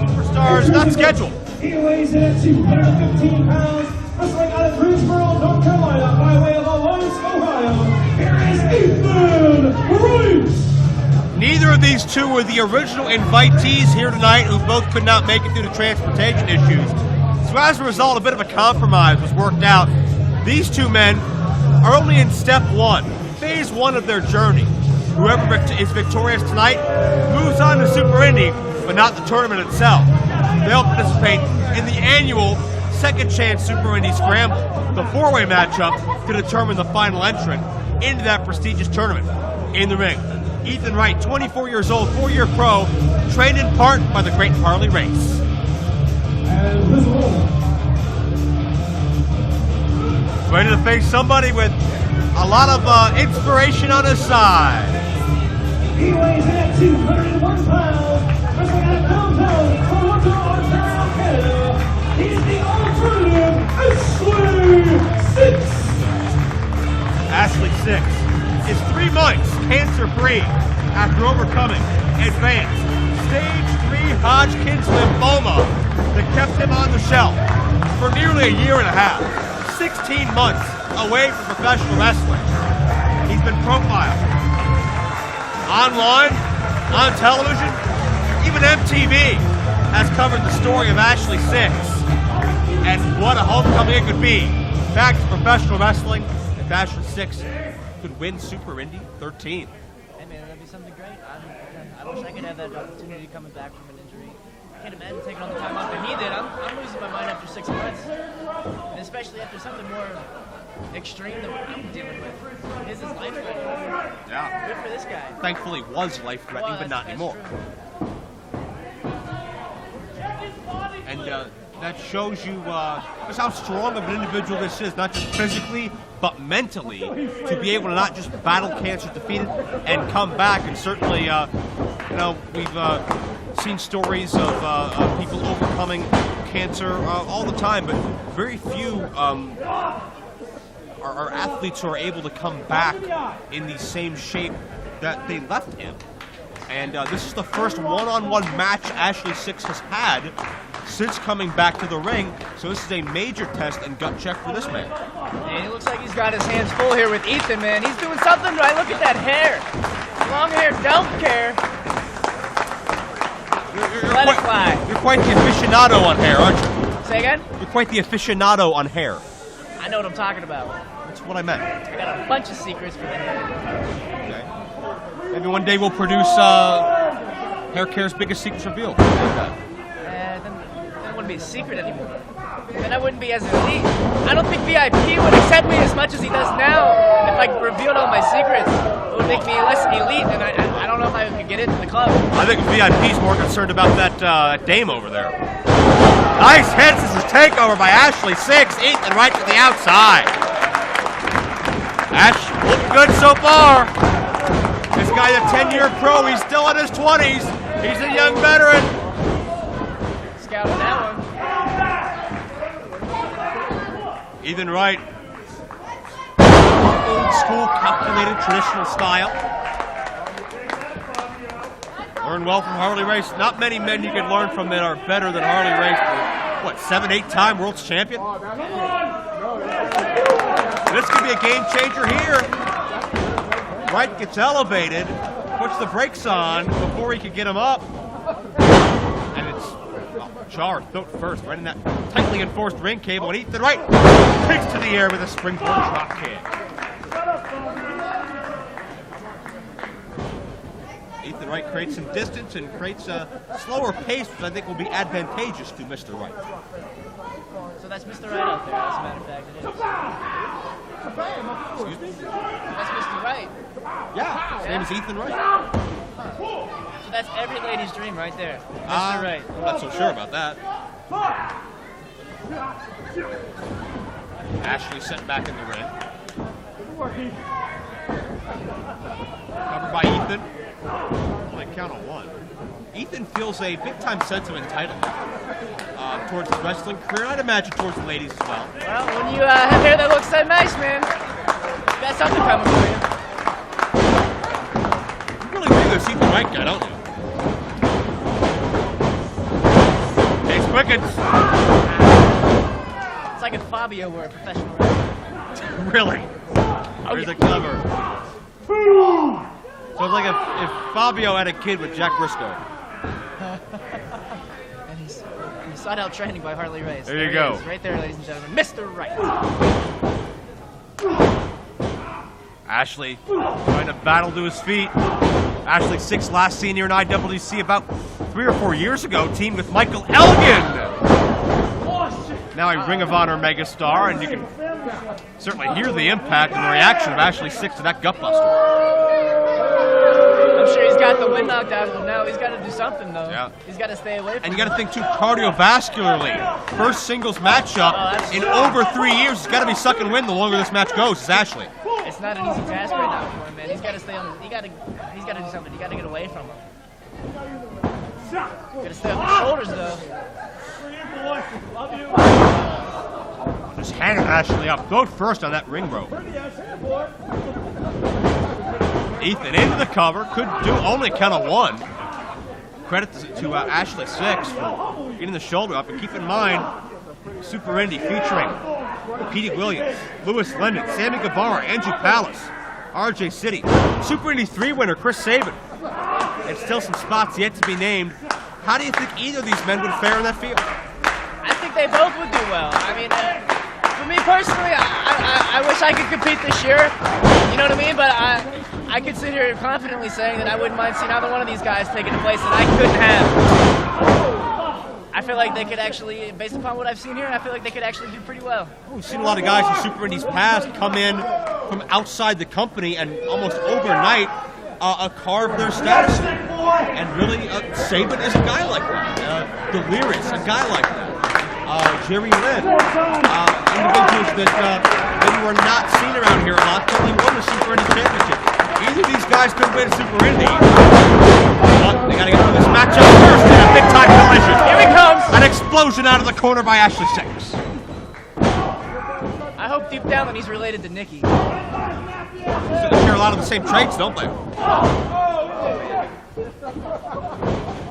Superstars not scheduled. He weighs in at 215 pounds, wrestling out of Greensboro, North Carolina, by way of Owens, Ohio. Here is Ethan Wright. Neither of these two were the original invitees here tonight, who both could not make it due to transportation issues. So as a result, a bit of a compromise was worked out. These two men are only in step 1, phase 1 of their journey. Whoever is victorious tonight moves on to Super Indy, but not the tournament itself. They'll participate in the annual Second Chance Super Indy Scramble, the 4-way matchup to determine the final entrant into that prestigious tournament. In the ring, Ethan Wright, 24 years old, 4-year pro, trained in part by the great Harley Race. Ready to face somebody with a lot of inspiration on his side. He weighs in at 201 pounds, wrestling out of downtown Toronto, Ontario, Canada. He is the alternative Sixx. Ashley Sixx is 3 months cancer-free after overcoming advanced stage 3 Hodgkin's lymphoma that kept him on the shelf for nearly a year and a half. 16 months away from professional wrestling. He's been profiled online, on television, even MTV has covered the story of Ashley Sixx and what a homecoming it could be back to professional wrestling if Ashley Sixx could win Super Indy 13. Hey man, that'd be something great. I wish I could have that opportunity coming back from an injury. I can't imagine taking all the time off that he did. I'm losing my mind after 6 months, and especially after something more extreme that I'm dealing with. His is life-threatening. Yeah. Good for this guy. Thankfully, was life-threatening, but not anymore. True. And that shows you just how strong of an individual this is, not just physically, but mentally, to be able to not just battle cancer, defeat it, and come back. And certainly, we've seen stories of people overcoming cancer all the time, but very few are athletes who are able to come back in the same shape that they left in. And this is the first one-on-one match Ashley Sixx has had since coming back to the ring, so this is a major test and gut check for this man. And it looks like he's got his hands full here with Ethan, man. He's doing something right. Look at that hair. Long hair, don't care. Let it fly. You're quite the aficionado on hair, aren't you? Say again? You're quite the aficionado on hair. I know what I'm talking about. That's what I meant. I got a bunch of secrets for the hair. Okay. Maybe one day we'll produce Hair Care's biggest secrets revealed. Then it wouldn't be a secret anymore. Then I wouldn't be as elite. I don't think VIP would accept me as much as he does now. If I revealed all my secrets, it would make me less elite, and I don't know if I could get into the club. I think VIP's more concerned about that dame over there. Nice hits. This is a takeover by Ashley Sixx. Ethan right to the outside. Ash looking good so far. This guy's a 10-year pro. He's still in his 20s. He's a young veteran. Scouting that one. Ethan Wright. Old school, calculated, traditional style. Learn well from Harley Race. Not many men you can learn from that are better than Harley Race. What, 7, 8-time world's champion? This could be a game changer here. Wright gets elevated, puts the brakes on before he can get him up. And it's Char, throat first, right in that tightly enforced ring cable. And Ethan Wright kicks to the air with a springboard drop kick. Ethan Wright creates some distance and creates a slower pace, which I think will be advantageous to Mr. Wright. So that's Mr. Wright out there, as a matter of fact, it is. Excuse me? That's Mr. Wright. Yeah, his name is Ethan Wright. So that's every lady's dream right there. Mr. Wright. I'm not so sure about that. Ashley sent back in the ring. Covered by Ethan. Only count on one. Ethan feels a big-time sense of entitlement towards his wrestling career, I'd imagine towards the ladies as well. Well, when you have hair that looks so nice, man, you got something coming for you. You really think this Ethan Wright guy, don't you? Takes quickens. It's like if Fabio were a professional wrestler. Really? There's a cover. So it's like if Fabio had a kid with Jack Briscoe. And he's sought out training by Harley Race. There you go. Right there, ladies and gentlemen, Mr. Wright. Ashley trying to battle to his feet. Ashley Sixx, last seen here in IWC about 3 or 4 years ago, teamed with Michael Elgin. Now a Ring of Honor megastar, and you can certainly hear the impact and the reaction of Ashley Sixx to that gutbuster. I'm sure he's got the wind knocked out of him now. He's got to do something, though. Yeah. He's got to stay away from And you got to think, too, cardiovascularly. First singles matchup in over 3 years. He's got to be sucking wind the longer this match goes. It's Ashley. It's not an easy task right now for him, man. He's got to stay on. He's got to do something. He got to get away from him. Got to stay on the shoulders, though. Just hanging Ashley up. Go first on that ring rope. Ethan into the cover. Could do only count of one. Credit to Ashley Sixx for getting the shoulder up. And keep in mind, Super Indy featuring Petey Williams, Lewis Linden, Sammy Guevara, Andrew Palace, RJ City, Super Indy 3 winner Chris Sabin, and still some spots yet to be named. How do you think either of these men would fare in that field? I think they both would do well. I mean, for me personally, I wish I could compete this year. You know what I mean? But I could sit here confidently saying that I wouldn't mind seeing either one of these guys taking a place that I couldn't have. I feel like they could actually, based upon what I've seen here, I feel like they could actually do pretty well. We've seen a lot of guys in Super Indies past come in from outside the company and almost overnight carve their status. And really, Saban is a guy like that. Delirious, a guy like that. Jerry Lynn, individuals that maybe were not seen around here a lot until they won the Super Indy Championship. Either of these guys could win Super Indy, but they got to get through this matchup first in a big-time collision. Here he comes! An explosion out of the corner by Ashley Sixx. I hope deep down that he's related to Nikki. So they share a lot of the same traits, don't they?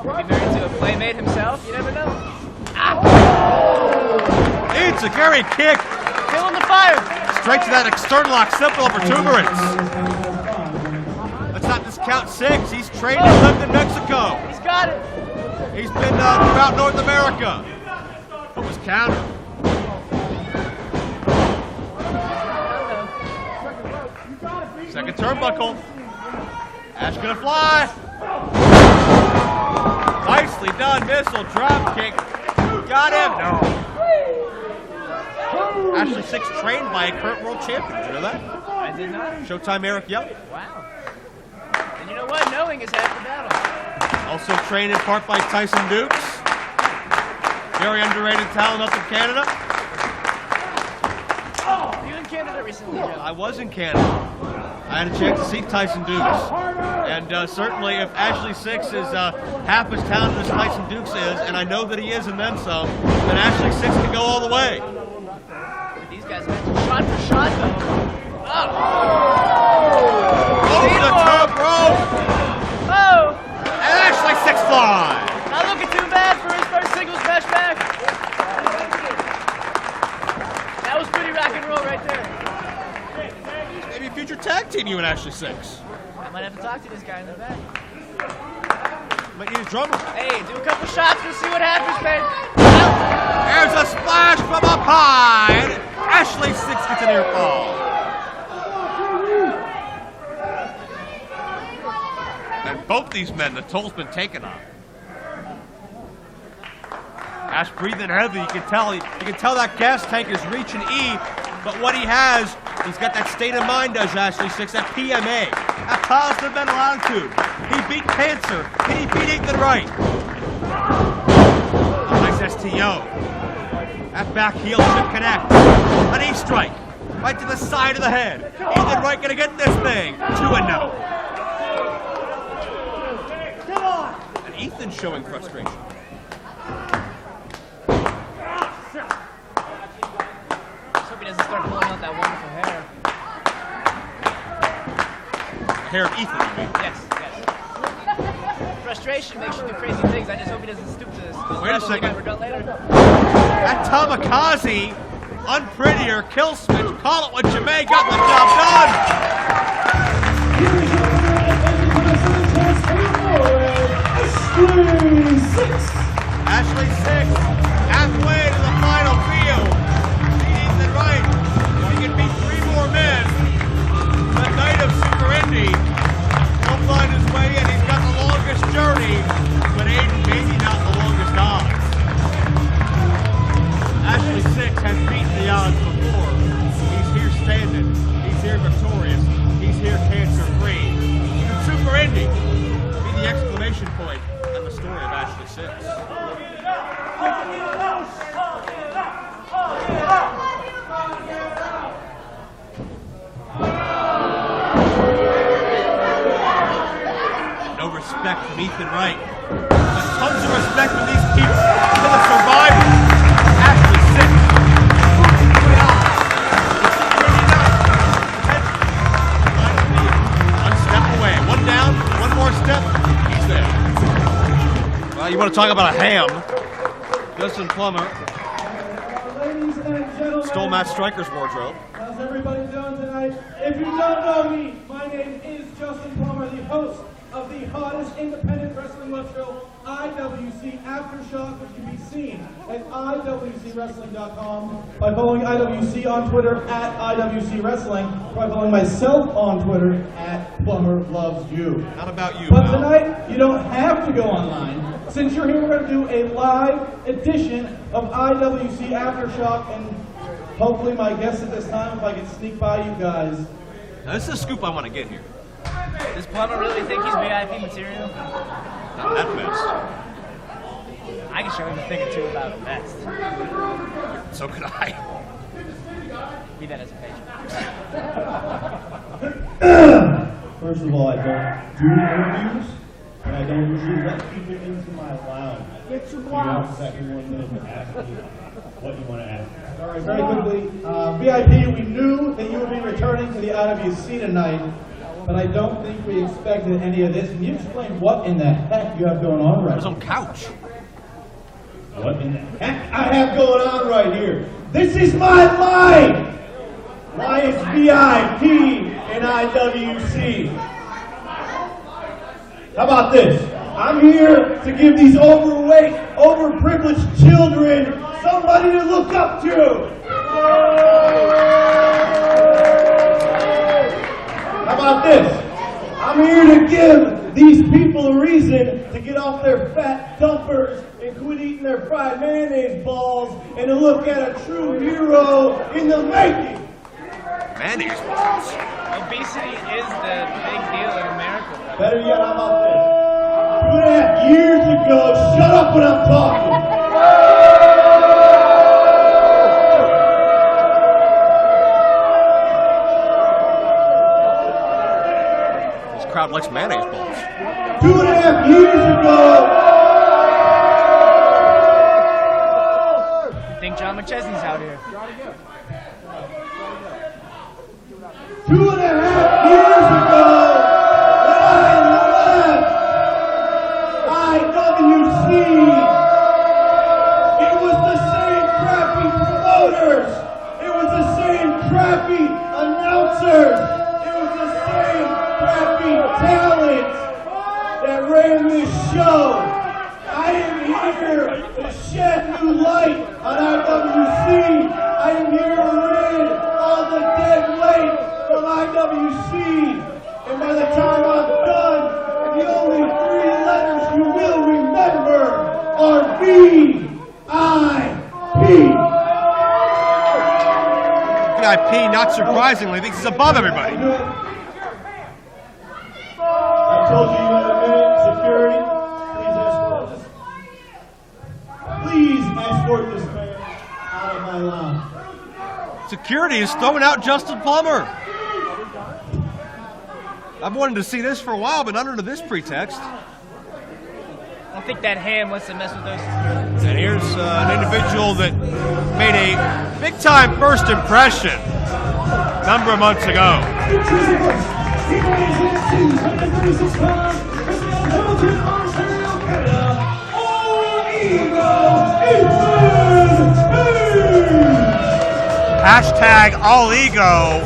Maybe they're into a playmate himself, you never know. It's a Gary kick. Feeling the fire. Straight to that external occipital protuberance. Let's not discount Sixx. He's trained and lived in Mexico. He's got it. He's been throughout North America. What was counter? Second turnbuckle. Ash gonna fly. Nicely done. Missile drop kick. Got him. No. Ashley Sixx trained by a current world champion. Did you know that? I did not. Showtime Eric Young. Wow. And you know what? Knowing is half the battle. Also trained in part by Tyson Dukes. Very underrated talent up in Canada. Oh, you in Canada recently, Joe? I was in Canada. I had a chance to see Tyson Dukes. And certainly if Ashley Sixx is half as talented as Tyson Dukes is, and I know that he is and then some, then Ashley Sixx can go all the way. These guys are shot for shot, though. Over the top rope! Oh! And Ashley Sixx fly! Not looking too bad for his first singles match back. That was pretty rock and roll right there. Maybe a future tag team, you and Ashley Sixx. I might have to talk to this guy in the back. Might need a drummer. Hey, do a couple shots, we'll see what happens, man. There's a splash from up high! And Ashley Sixx gets an ear fall. And both these men, the toll's been taken on. Ash breathing heavy. You can tell that gas tank is reaching E. But what he has, he's got that state of mind, does Ashley Sixx, that PMA, that positive mental attitude. He beat cancer. He beat Ethan Wright. A nice STO. That back heel should connect. An E strike. Right to the side of the head. Ethan Wright gonna get this thing. 2-0. And Ethan showing frustration. He doesn't start pulling out that wonderful hair. The hair of Ethan, you mean? Yes. Frustration makes you do crazy things. I just hope he doesn't stoop to this. Wait a second. We're done later. That Tamikaze, unprettier, kill switch, call it what you may, got the job done! Ashley Sixx, halfway to the final field. Ethan Wright, if he can beat 3 more men, the night of Super Indy, he'll find his way in. He's got the longest journey, but Aiden maybe not the longest odds. Ashley Sixx has beaten the odds before. He's here standing. He's here victorious. He's here cancer-free. Super Indy be the exclamation point on the story of Ashley Sixx. No respect from Ethan Wright, but tons of respect from these people to the survivors. Ashley Sixx. One step away. One down, one more step. He's there. Well, you want to talk about a ham? Justin Plummer stole Matt Stryker's wardrobe. How's everybody doing tonight? If you don't know me, my name is Justin Plummer, the host of the hottest independent wrestling web show, IWC Aftershock, which can be seen at IWCWrestling.com by following IWC on Twitter at IWC Wrestling, by following myself on Twitter at Plummer Loves You. Not about you, But pal. tonight, you don't have to go online. since you're here, we're going to do a live edition of IWC Aftershock, and hopefully my guest at this time, if I can sneak by you guys. Now, this is a scoop I want to get here. Does Plummer really think he's VIP material? Not that best. I can show him a thing or two about him next. So could I. Be that as a patient. First of all, I don't do interviews, and I don't usually let people into my lounge. Get your blouse. You have exactly 1 minute to ask me what you want to ask. All right, very quickly. VIP, we knew that you would be returning to the IWC tonight, but I don't think we expected any of this. Can you explain what in the heck you have going on right now? There's some couch. What in the heck I have going on right here? This is my life! Why it's VIP in IWC. How about this? I'm here to give these overweight, overprivileged children somebody to look up to. How about this? I'm here to give these people a reason to get off their fat dumpers and quit eating their fried mayonnaise balls and to look at a true hero in the making. Mayonnaise balls. Obesity is the big deal in America. Better yet, how about this? 2.5 years ago, shut up when I'm talking. This crowd likes mayonnaise balls. 2.5 years ago. I think John McChesney's out here. 2.5 years ago, when I left IWC, it was the same crappy promoters, it was the same crappy announcers, it was the same crappy talent that ran this show. I am here to shed new light on IWC. I am here to rid all the dead weight from IWC, and by the time I'm done, the only 3 letters you will remember are VIP. VIP, not surprisingly, thinks he's above everybody. I told you had a minute. Security, please escort this man out of my lounge. Security is throwing out Justin Plummer. I've wanted to see this for a while, but not under this pretext. I don't think that ham wants to mess with those. And here's an individual that made a big-time first impression a number of months ago. Hashtag all ego.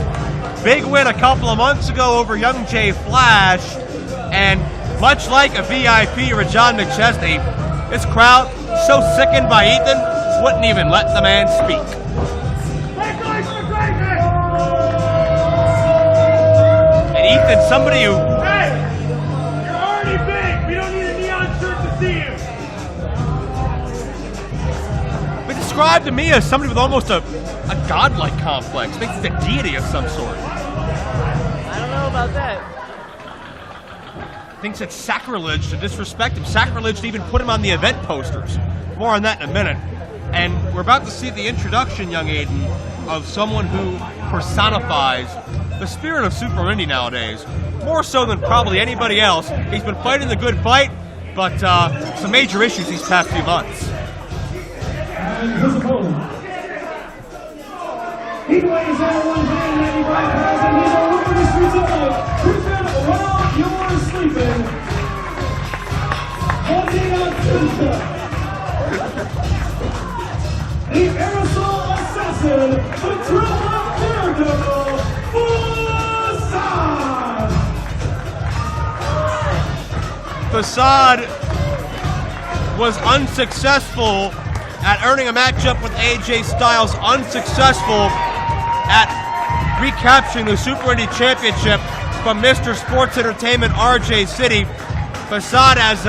Big win a couple of months ago over Young Jay Flash, and much like a VIP or a John McChesney, this crowd, so sickened by Ethan, wouldn't even let the man speak. And Ethan, somebody who... Hey! You're already big! We don't need a neon shirt to see you! been described to me as somebody with almost a godlike complex. Thinks he's a deity of some sort. I don't know about that. Thinks it's sacrilege to disrespect him. Sacrilege to even put him on the event posters. More on that in a minute. And we're about to see the introduction, young Aiden, of someone who personifies the spirit of Super Indy nowadays. More so than probably anybody else. He's been fighting the good fight, but some major issues these past few months. And his opponent. He weighs in 195 pounds and he's a room in the streets of life. Christian, while you're sleeping, holding on Tuesday. The aerosol assassin, the drama daredevil, Facade was unsuccessful at earning a matchup with AJ Styles, unsuccessful at recapturing the Super Indy Championship from Mr. Sports Entertainment RJ City. Facade has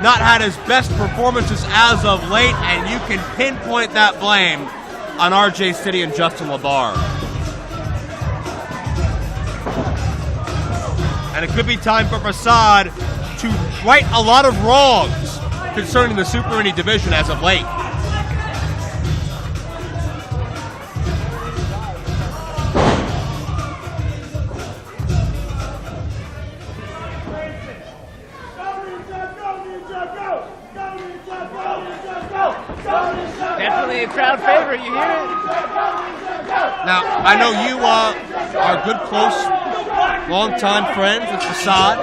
not had his best performances as of late, and you can pinpoint that blame on RJ City and Justin LaBar. And it could be time for Facade to right a lot of wrongs concerning the Super Indy division as of late. Definitely a crowd favorite, you hear it? Now, I know you are good, close, long-time friends with Facade.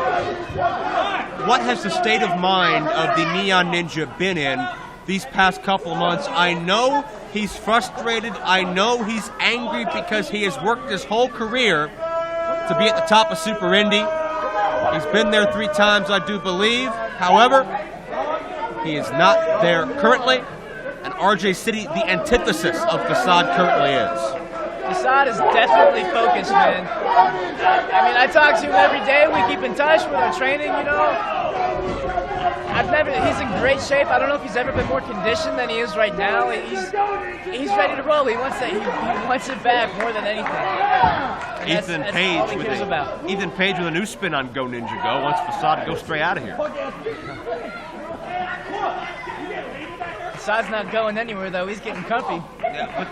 What has the state of mind of the Neon Ninja been in these past couple of months? I know he's frustrated. I know he's angry because he has worked his whole career to be at the top of Super Indy. He's been there 3 times, I do believe. However, he is not there currently, and RJ City, the antithesis of Facade, currently is. Facade is definitely focused, man. I mean, I talk to him every day. We keep in touch with our training, you know. He's in great shape. I don't know if he's ever been more conditioned than he is right now. He's ready to roll. He wants it back more than anything. And Ethan that's Page all he cares about. Ethan Page with a new spin on Go Ninja Go wants Facade to go straight out of here. Facade's not going anywhere, though. He's getting comfy. Yeah, but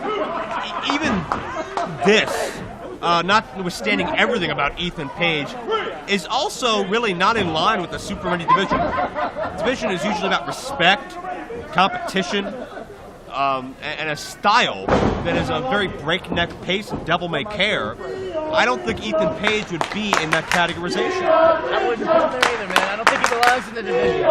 even this, notwithstanding everything about Ethan Page, is also really not in line with the Super Indy division. The division is usually about respect, competition, and a style that is a very breakneck pace and devil-may-care. I don't think Ethan Page would be in that categorization. I wouldn't put him there either, man. I don't think he belongs in the division.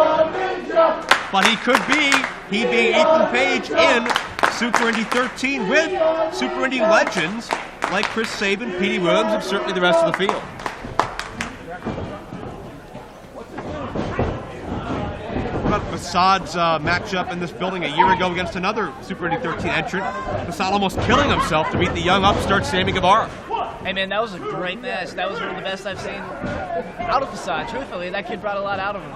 But he could be, he being Ethan Page, in Super Indy 13 with Super Indy legends like Chris Sabin, Petey Williams, and certainly the rest of the field. What about Facade's matchup in this building a year ago against another Super Indy 13 entrant? Facade almost killing himself to beat the young upstart Sammy Guevara. Hey, man, that was a great match. That was one of the best I've seen out of Facade. Truthfully, that kid brought a lot out of him.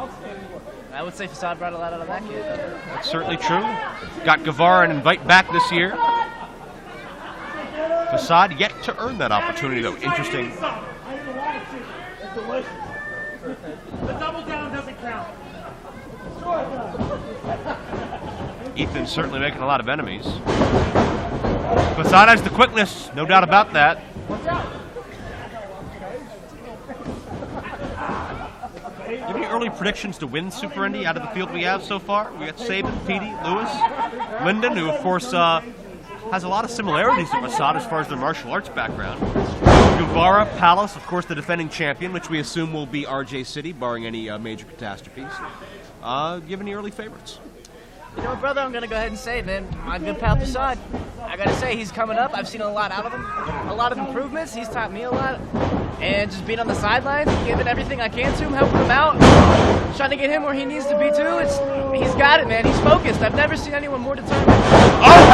I would say Facade brought a lot out of that kid. That's certainly true. Got Guevara an invite back this year. Facade yet to earn that opportunity, though. Interesting. The double down doesn't count. Ethan certainly making a lot of enemies. Facade has the quickness, no doubt about that. Do you have any early predictions to win Super Indy out of the field we have so far? We got Sabin, Petey, Lewis, Linden, who of course has a lot of similarities to Facade as far as their martial arts background. Guevara, Palace, of course the defending champion, which we assume will be RJ City, barring any major catastrophes. Do you have any early favorites? You know what, brother, I'm going to go ahead and say, man, my good pal Facade, I got to say, he's coming up. I've seen a lot out of him, a lot of improvements. He's taught me a lot. And just being on the sidelines, giving everything I can to him, helping him out, trying to get him where he needs to be, too. He's got it, man. He's focused. I've never seen anyone more determined. Oh,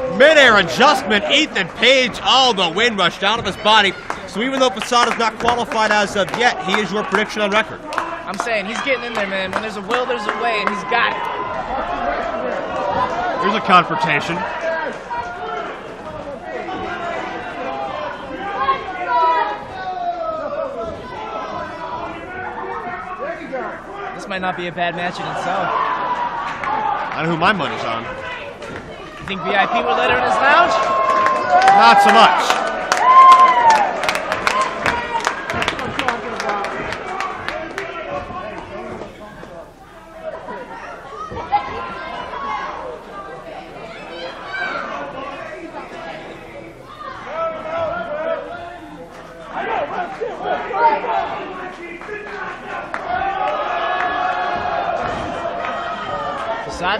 hello! Mid-air adjustment, Ethan Page. Oh, the wind rushed out of his body. So even though Facade is not qualified as of yet, he is your prediction on record. I'm saying, he's getting in there, man. When there's a will, there's a way, and he's got it. Here's a confrontation. This might not be a bad match in itself. I know who my money's on. You think VIP will let her in his lounge? Not so much.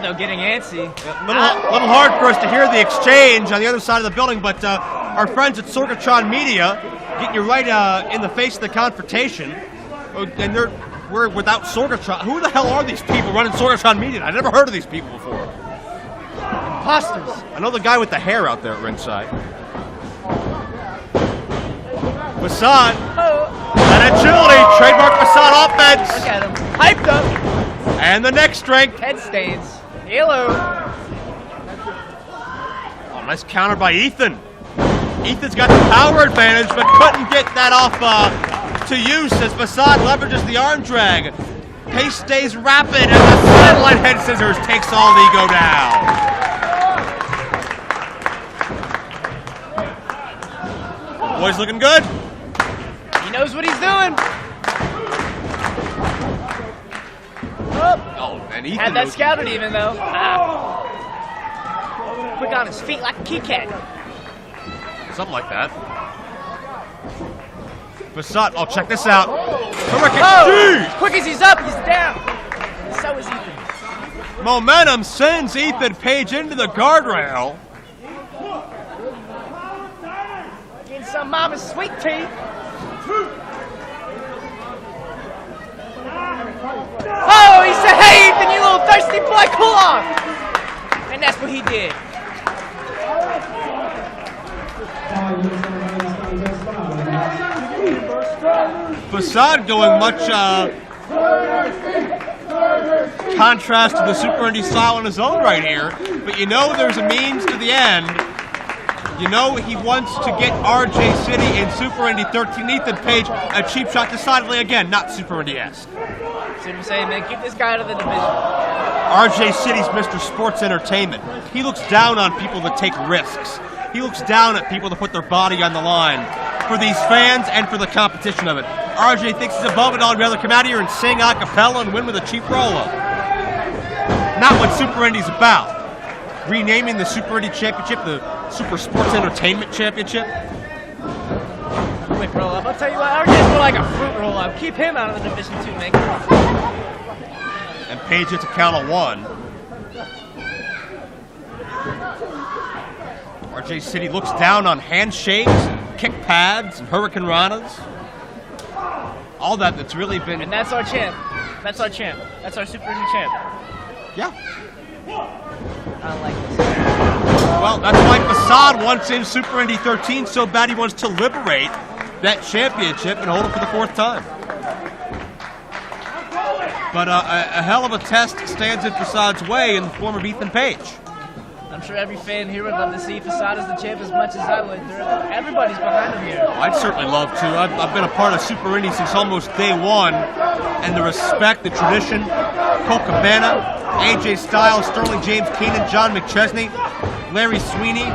Though, getting antsy. Little hard for us to hear the exchange on the other side of the building, but our friends at Sorgatron Media getting you right in the face of the confrontation. And we're without Sorgatron. Who the hell are these people running Sorgatron Media? I never heard of these people before. Imposters. I know the guy with the hair out there at ringside. Facade. That And agility, trademark Facade offense. Look at him. Hyped up. And the neck strength. Head stains. Halo. Oh, nice counter by Ethan. Ethan's got the power advantage, but couldn't get that off to use as Facade leverages the arm drag. Pace stays rapid, and the sideline head scissors takes all the ego down. Boy's looking good. He knows what he's doing. Oh, and Ethan Had that knows- scouted even though. Ah. Quick on his feet like a key cat. Something like that. Facade, oh, check this out. Oh, quick as he's up, he's down. So is Ethan. Momentum sends Ethan Page into the guardrail. Getting some mama's sweet tea. Oh, he said, hey, Ethan, you little thirsty boy, cool off. And that's what he did. Facade going much contrast to the Super Indy style in his own right here, but you know there's a means to the end. You know he wants to get RJ City in Super Indy 13. Ethan Page, a cheap shot decidedly again, not Super Indy-esque. See what I'm saying, man? Keep this guy out of the division. RJ City's Mr. Sports Entertainment. He looks down on people that take risks. He looks down at people that put their body on the line for these fans and for the competition of it. RJ thinks he's above it all. He'd rather come out here and sing a cappella and win with a cheap roll-up. Not what Super Indy's about. Renaming the Super Indy Championship the Super Sports Entertainment Championship. Quick roll-up. I'll tell you what, RJ's more like a fruit roll-up. Keep him out of the division too, man. And Page hits a count of one. RJ City looks down on handshakes, and kick pads, and hurricane ranas. All that's really been... And that's our champ. That's our champ. That's our Super Indy champ. Yeah. I don't like this. Well, that's why Facade wants in Super Indy 13 so bad he wants to liberate that championship and hold it for the fourth time. But a hell of a test stands in Facade's way in the form of Ethan Page. I'm sure every fan here would love to see Facade as the champ as much as I would. Everybody's behind him here. I'd certainly love to. I've been a part of Super Indy since almost day one, and the respect, the tradition, Cole Cabana, AJ Styles, Sterling James Keenan, John McChesney, Larry Sweeney,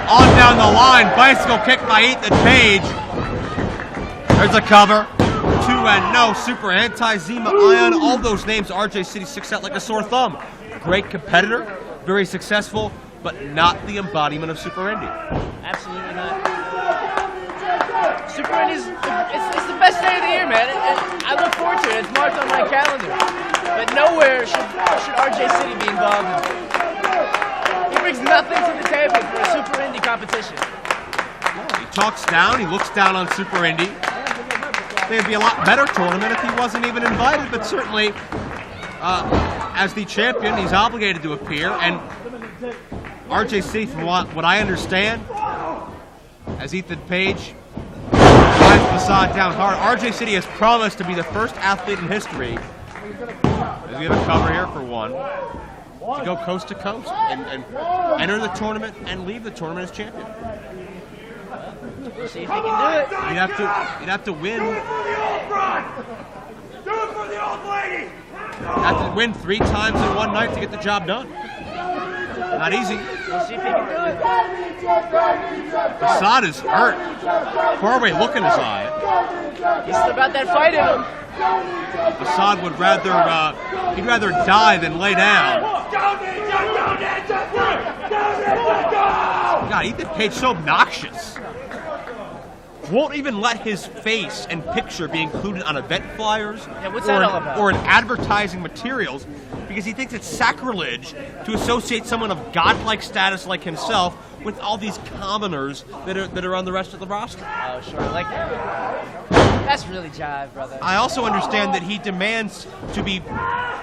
on down the line, bicycle kick by Ethan Page. There's a cover. 2-0, Super Anti-Zima Ion, all those names RJ City sticks out like a sore thumb. Great competitor, very successful, but not the embodiment of Super Indy. Absolutely not. Super Indy's, it's the best day of the year, man. I look forward to it. It's marked on my calendar. But nowhere should RJ City be involved in it. He brings nothing to the table for a Super Indy competition. He talks down, he looks down on Super Indy. I think it'd be a lot better tournament if he wasn't even invited, but certainly as the champion, he's obligated to appear, and RJ City, from what I understand, as Ethan Page drives Facade down hard, RJ City has promised to be the first athlete in history, as we have a cover here for one, to go coast to coast and enter the tournament and leave the tournament as champion. We'll see if he can do it. You'd have to win. Do it for the old bride! Do it for the old lady! Have to win 3 times in one night to get the job done. Not easy. We'll see if he can do it. Facade is hurt. Faraway look in his eye. He's still got that fight in him. Facade would rather he'd rather die than lay down. God, Ethan Page so obnoxious. Won't even let his face and picture be included on event flyers what's that all about? or in advertising materials because he thinks it's sacrilege to associate someone of godlike status like himself with all these commoners that are on the rest of the roster. Oh, sure. Like, that's really jive, brother. I also understand that he demands to be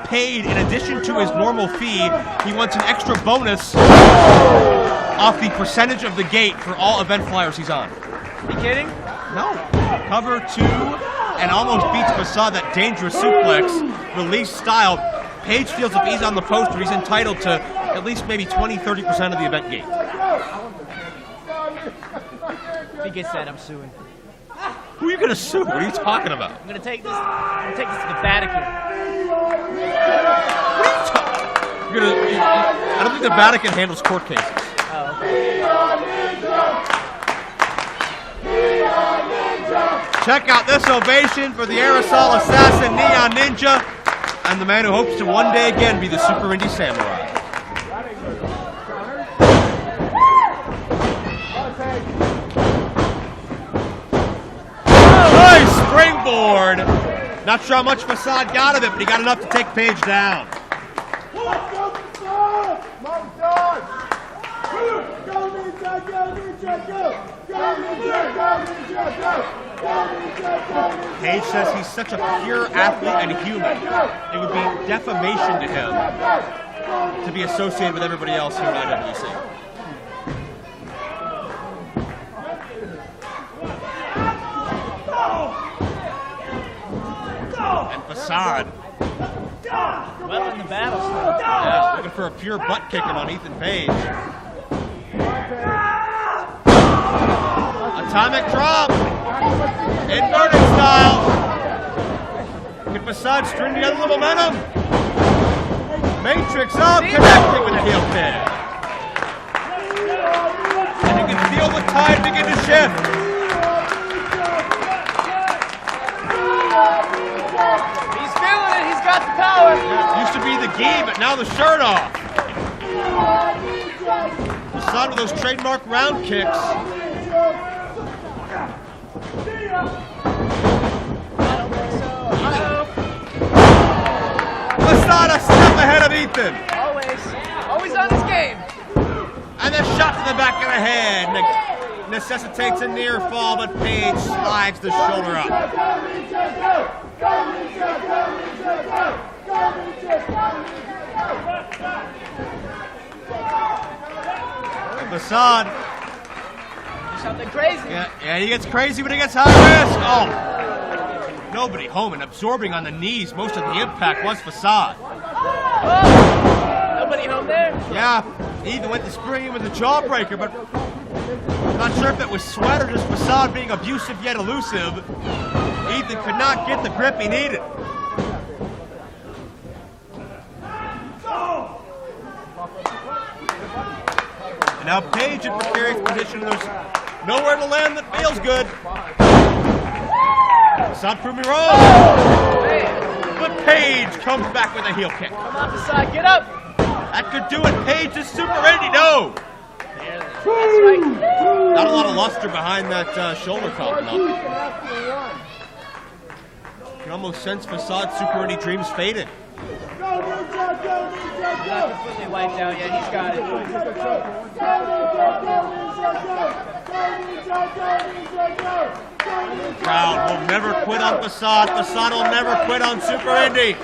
paid in addition to his normal fee. He wants an extra bonus off the percentage of the gate for all event flyers he's on. You kidding? No. Cover 2 and almost beats Facade, that dangerous suplex. Release style. Page feels if he's on the poster, he's entitled to at least maybe 20-30% of the event gate. If he gets that, I'm suing. Who are you going to sue? What are you talking about? I'm gonna take this to the Vatican. I don't think the Vatican handles court cases. Oh, okay. Check out this ovation for the aerosol assassin Neon Ninja and the man who hopes to one day again be the Super Indy Samurai. Nice springboard! Not sure how much Facade got of it, but he got enough to take Page down. Page says he's such a pure athlete and human. It would be defamation to him to be associated with everybody else here at IWC. And Facade. Well in the battle still. Yeah, looking for a pure butt kicking on Ethan Page. Atomic drop. Inverted style. Can Facade string together the momentum? Matrix up, connecting with a heel kick. And you can feel the tide begin to shift. He's feeling it. He's got the power. Yeah, used to be the gi, but now the shirt off. Facade with those trademark round kicks. Facade a step ahead of Ethan. Always on his game. And the shot to the back of the head necessitates a near fall, but Page slides the shoulder up. And Facade. Something crazy. Yeah, he gets crazy when he gets high risk. Oh. Nobody home and absorbing on the knees. Most of the impact was Facade. Oh, nobody home there? Yeah, he even went to spring in with the jawbreaker, but not sure if it was sweat or just Facade being abusive yet elusive. Ethan could not get the grip he needed. And now Page in precarious position. There's nowhere to land that feels good. Facade proved me wrong. But Page comes back with a heel kick. Come on, Facade, get up. That could do it. Page is Super Indy. No. That's right. Not a lot of luster behind that shoulder popping up. You can almost sense Facade's Super Indy dreams fading. Not completely wiped out yet. He's got it. Crowd will never quit on Facade. Facade will never quit on Super Indy.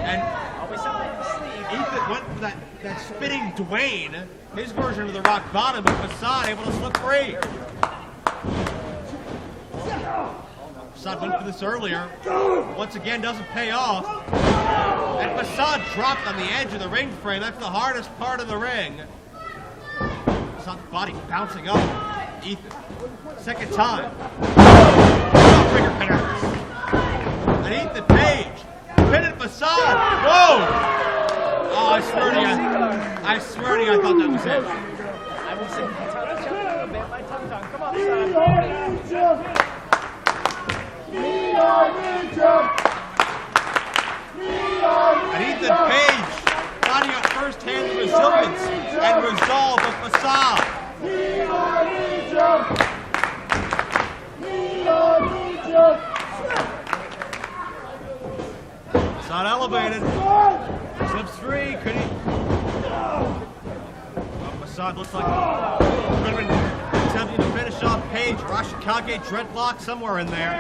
And Ethan went for that spinning Dwayne, his version of the rock bottom, but Facade able to slip free. Facade went for this earlier. Once again, doesn't pay off. And Facade dropped on the edge of the ring frame. That's the hardest part of the ring. Facade's body bouncing up. Ethan, second time. Trigger penalties. And Ethan Page pinned Facade. Whoa! Oh, I swear to you, I thought that was it. I will say, my tongue. Come on, Facade. And Ethan Page finding out firsthand the resilience and resolve of Facade. Facade elevated. Slips free. Could he? Facade looks like could have been attempting to finish off Page. Rashikage dreadlock somewhere in there.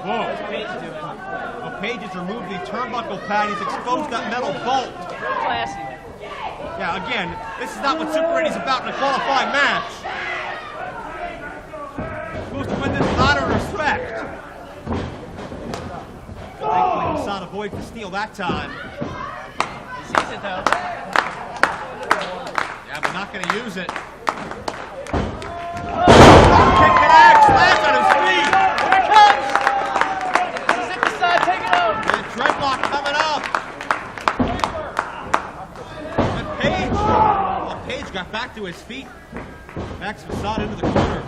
Whoa. What's Page doing? Well, Page has removed the turnbuckle pad. He's exposed that metal bolt. Real classy. Yeah, again, this is not what Super Indy's about in a qualifying match. You're supposed to win this with honor and respect. Thankfully, Facade avoids the steal that time. He sees it though. Yeah, but not going to use it. Kick connects, lands on his feet. Here it comes. He's at the side, take it out. The dreadlock coming up. And Page got back to his feet. Backs Facade into the corner.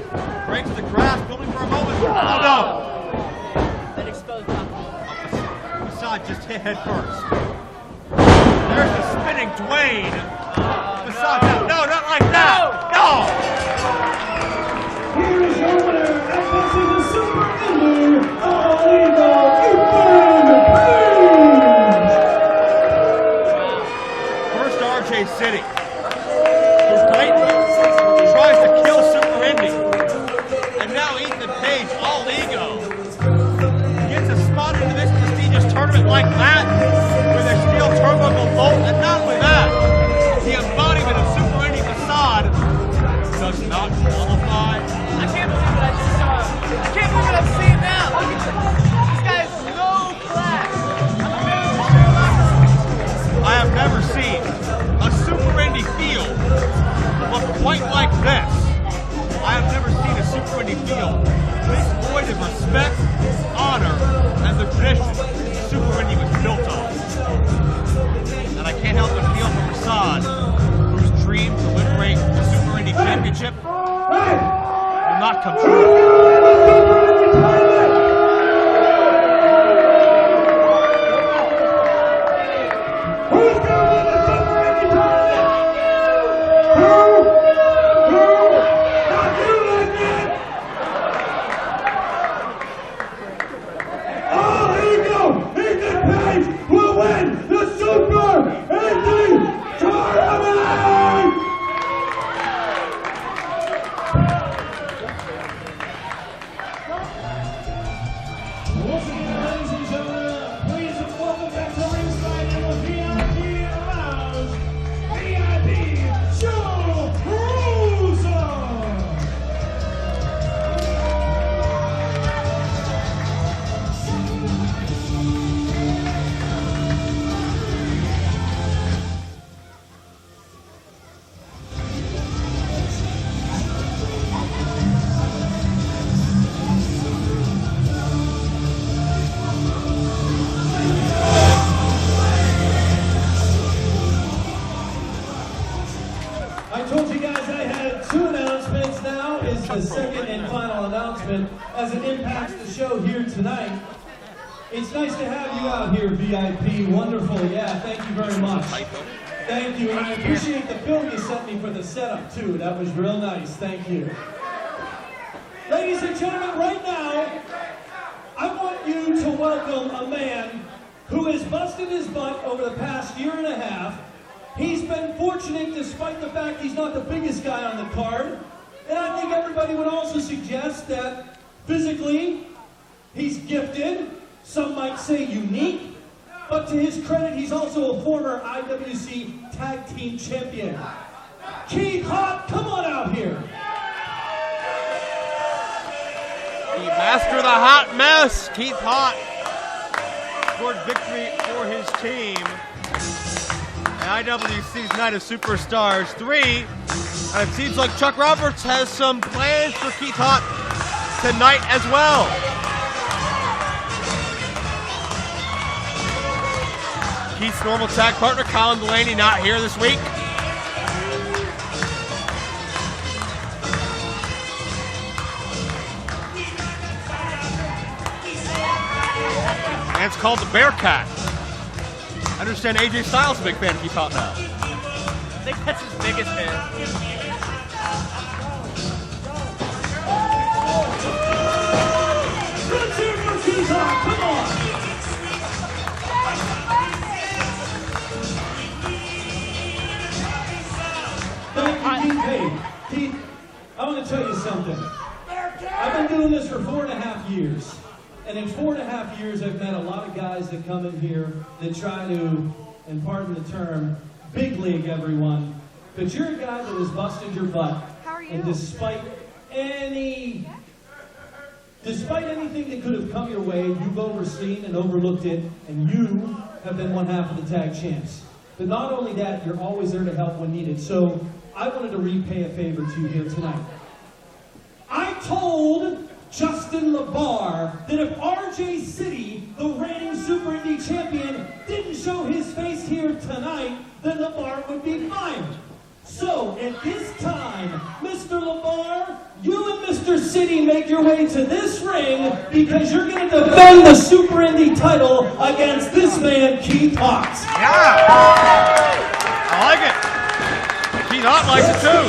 Breaks the grass, building for a moment. Oh no! That exposed top. Facade just hit head first. There's the spinning Dwayne. Facade, no, not like that. No! Here is your winner, and this is the Super Indy First RJ City. Who's blatantly tries to kill Super Indy. And now Ethan Page, all ego, gets a spot into this prestigious tournament like that, where their steel turbo will bolt, and not only that, the embodiment of Super Indy Facade does not qualify. I can't believe what I just saw. I can't believe what I'm seeing now. Look at this. This guy is no class. I'm embarrassed to share my I have never seen a Super Indy field look quite like this. I have never seen a Super Indy field this void of respect, honor, and the tradition Super Indy was built on. And I can't help but feel for Facade, whose dream to liberate the Super Indy Championship will not come true. The second and final announcement as it impacts the show here tonight. It's nice to have you out here, VIP. Wonderful. Yeah, thank you very much. Thank you. And I appreciate the film you sent me for the setup, too. That was real nice. Thank you. Ladies and gentlemen, right now, I want you to welcome a man who has busted his butt over the past year and a half. He's been fortunate despite the fact he's not the biggest guy on the card. And I think everybody would also suggest that physically, he's gifted, some might say unique, but to his credit, he's also a former IWC Tag Team Champion. Keith Hott, come on out here. The master of the hot mess, Keith Hott, scored victory for his team at IWC's Night of Superstars 3. And it seems like Chuck Roberts has some plans for Keith Hott tonight as well. Keith's normal tag partner, Colin Delaney, not here this week. And it's called the Bearcat. I understand AJ Styles is a big fan of Keith Hott now. I think that's his biggest fan. Let's hear for Keith Hott. Come on. Thank you, Keith. Hey, Keith, I want to tell you something. I've been doing this for 4.5 years. And in 4.5 years, I've met a lot of guys that come in here that try to, and pardon the term, big league, everyone. But you're a guy that has busted your butt. How are you? And despite anything that could have come your way, you've overseen and overlooked it, and you have been one half of the tag champs. But not only that, you're always there to help when needed. So I wanted to repay a favor to you here tonight. I told Justin LaVey that if RJ City, the reigning Super Indy champion, didn't show his face here tonight, then LaVey would be fired. So, at this time, Mr. LaVey, you and Mr. City make your way to this ring because you're going to defend the Super Indy title against this man, Keith Hawks. Yeah! I like it. Keith Hawks likes it too.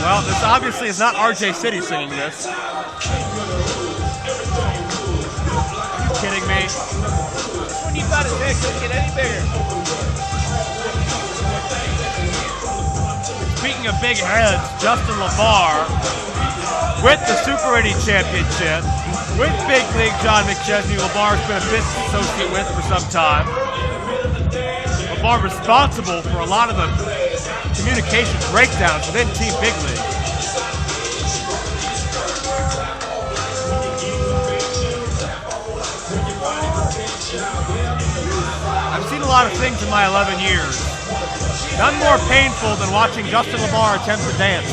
Well, this obviously is not RJ City singing this. Are you kidding me? When you thought his head couldn't get any bigger. Speaking of big heads, Justin LaVey with the Super Indy Championship, with Big League John McChesney, LaVey's been a business associate with for some time. LaVey responsible for a lot of the communication breakdowns within Team Big League. I've seen a lot of things in my 11 years. None more painful than watching Justin LaVey attempt to dance.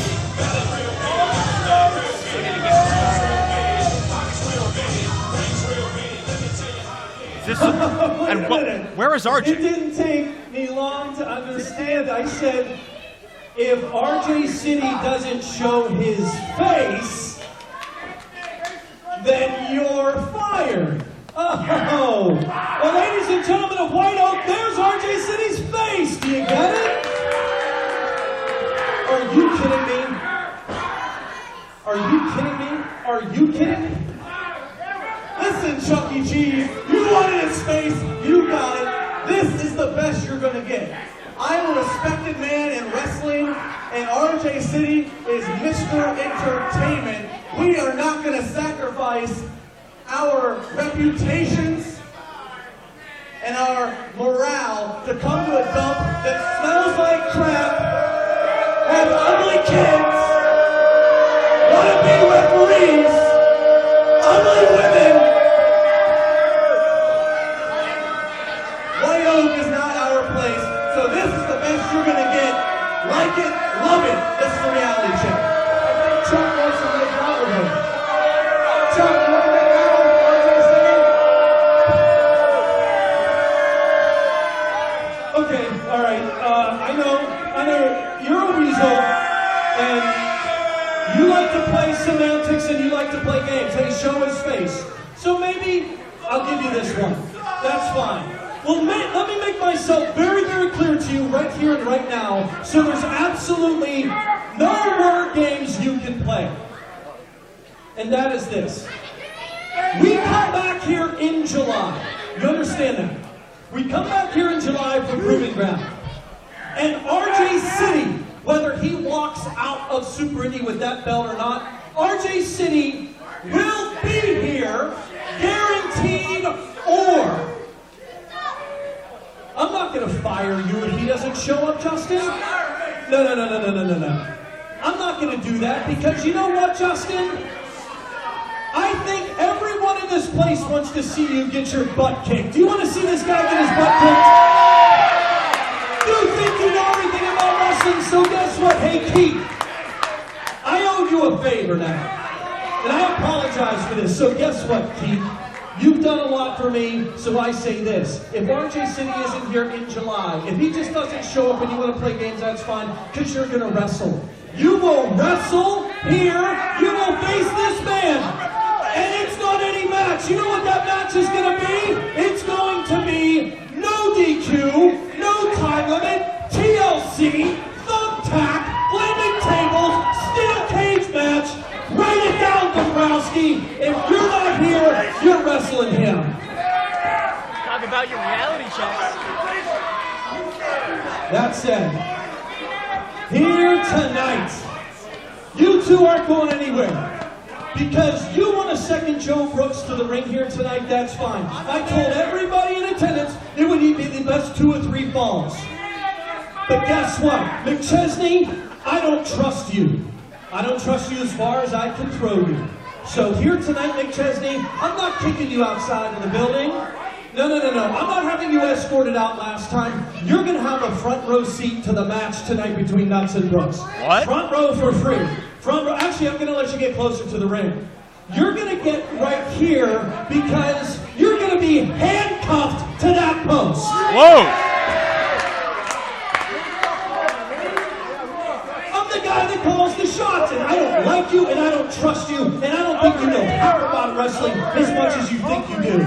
Where is RJ? It didn't take me long to understand. I said, if RJ City doesn't show his face, then you're fired. Oh, well, ladies and gentlemen of White Oak, there's RJ City's face. Do you get it? Are you kidding me? Are you kidding me? Are you kidding me? Listen, Chuck E. Cheese, you wanted his face, you got it. This is the best you're gonna get. I'm a respected man in wrestling, and RJ City is Mr. Entertainment. We are not gonna sacrifice our reputations and our morale to come to a dump that smells like crap, have ugly kids, wanna be referees, ugly women. White Oak is not our place, so this is the best you're gonna get. Like it, love it. This is a reality check. I think Chuck wants to make out with him. Chuck, you want to make out with RJ City? Okay, all right. I know you're a weasel, and you like to play semantics and you like to play games. Hey, show his face. So maybe I'll give you this one. That's fine. Well, let me make myself very, very clear to you right here and right now, so there's absolutely no word games you can play. And that is this. We come back here in July. You understand that? We come back here in July for Proving Ground. And RJ City, whether he walks out of Super Indy with that belt or not, RJ City will be here, guaranteed, or... I'm not going to fire you if he doesn't show up, Justin. No. I'm not going to do that because you know what, Justin? I think everyone in this place wants to see you get your butt kicked. Do you want to see this guy get his butt kicked? You think you know everything about wrestling, so guess what? Hey, Keith, I owe you a favor now. And I apologize for this, so guess what, Keith? You've done a lot for me, so I say this. If RJ City isn't here in July, if he just doesn't show up and you want to play games, that's fine, because you're going to wrestle. You will wrestle here. You will face this man. And it's not any match. You know what that match is going to be? It's going to be no DQ, no time limit, TLC, thumbtack, flaming tables, steel cage match. Write it down, Dombrowski. If you're not here, you're wrestling him. Talk about your reality checks. That said, here tonight, you two aren't going anywhere. Because you want to second Joe Brooks to the ring here tonight, that's fine. I told everybody in attendance it would be the best 2 or 3 falls. But guess what? McChesney, I don't trust you. I don't trust you as far as I can throw you. So here tonight, McChesney, I'm not kicking you outside of the building. No. I'm not having you escorted out last time. You're going to have a front row seat to the match tonight between Nuts and Brooks. What? Front row for free. Front row. Actually, I'm going to let you get closer to the ring. You're going to get right here because you're going to be handcuffed to that post. Whoa! I'm the guy that calls the shots, and I don't like you, and I don't trust you, and I don't think you know half about wrestling as much as you think you do.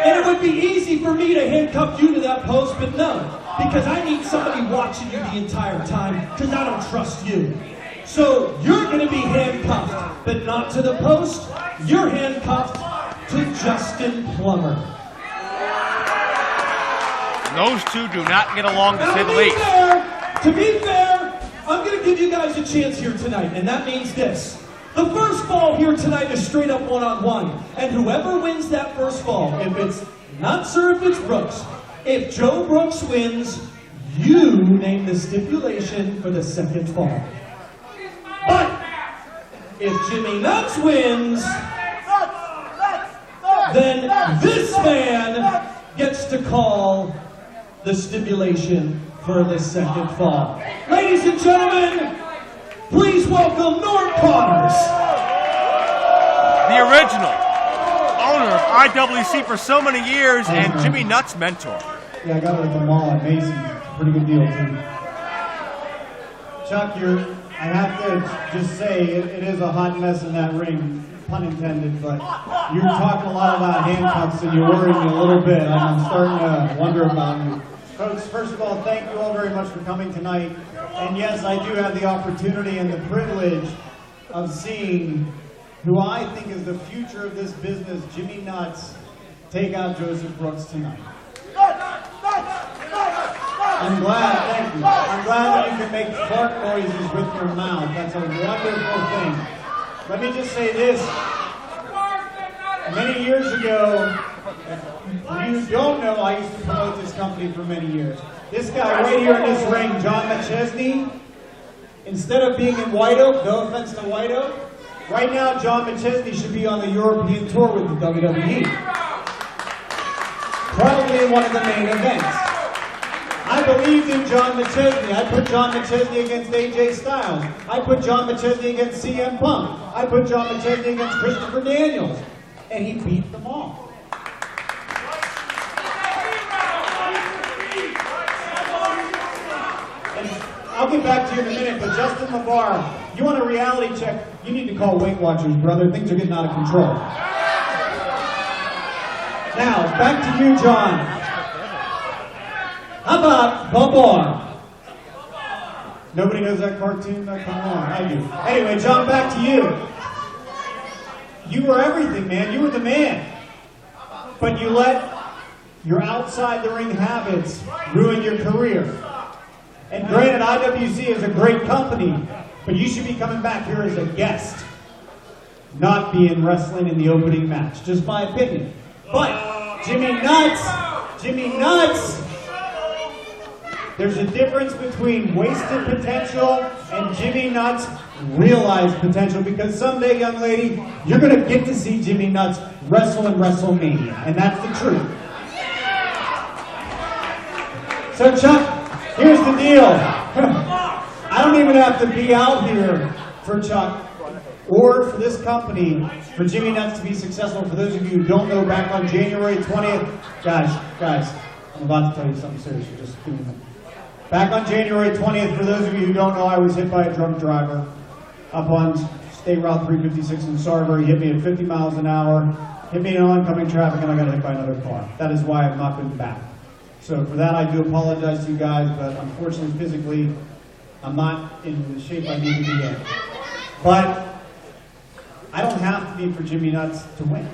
And it would be easy for me to handcuff you to that post, but no, because I need somebody watching you the entire time, because I don't trust you. So you're going to be handcuffed, but not to the post. You're handcuffed to Justin Plummer. Those two do not get along, to say the least. To be fair, I'm going to give you guys a chance here tonight, and that means this. The first fall here tonight is straight up one-on-one, and whoever wins that first fall, if it's Nuts or if it's Brooks, if Joe Brooks wins, you name the stipulation for the second fall. But if Jimmy Nuts wins, then this man gets to call the stipulation for the second fall. Ladies and gentlemen, please welcome Norm Connors. The original owner of IWC for so many years and Jimmy Nuts' mentor. Yeah, I got it at the mall at Macy's. Pretty good deal, too. Chuck, I have to just say, it is a hot mess in that ring, pun intended, but you're talking a lot about handcuffs and you worry me a little bit. I'm starting to wonder about you. Folks, first of all, thank you all very much for coming tonight. And yes, I do have the opportunity and the privilege of seeing who I think is the future of this business, Jimmy Nuts, take out Joseph Brooks tonight. I'm glad, thank you. I'm glad that you can make fart noises with your mouth. That's a wonderful thing. Let me just say this. Many years ago, if you don't know, I used to promote this company for many years. This guy right here in this ring, John McChesney, instead of being in White Oak, no offense to White Oak, right now John McChesney should be on the European tour with the WWE. Probably in one of the main events. I believed in John McChesney. I put John McChesney against AJ Styles. I put John McChesney against CM Punk. I put John McChesney against Christopher Daniels. And he beat them all. And I'll get back to you in a minute, but Justin LaVey, you want a reality check, you need to call Weight Watchers, brother. Things are getting out of control. Now, back to you, John. How about Bubba? Nobody knows that cartoon? Oh, come on, I do. Anyway, John, back to you. You were everything, man. You were the man. But you let your outside the ring habits ruin your career. And granted, IWC is a great company, but you should be coming back here as a guest, not be in wrestling in the opening match. Just my opinion. But Jimmy Nuts, there's a difference between wasted potential and Jimmy Nuts' realized potential, because someday, young lady, you're going to get to see Jimmy Nuts wrestle in WrestleMania, and that's the truth. So, Chuck, here's the deal. I don't even have to be out here for Chuck or for this company for Jimmy Nuts to be successful. For those of you who don't know, back on January 20th, guys, I'm about to tell you something serious. Just give me a minute. Back on January 20th, for those of you who don't know, I was hit by a drunk driver up on State Route 356 in Sarver. He hit me at 50 miles an hour, hit me in oncoming traffic, and I got hit by another car. That is why I've not been back. So for that, I do apologize to you guys, but unfortunately, physically, I'm not in the shape I need to be in. But I don't have to be for Jimmy Nuts to win,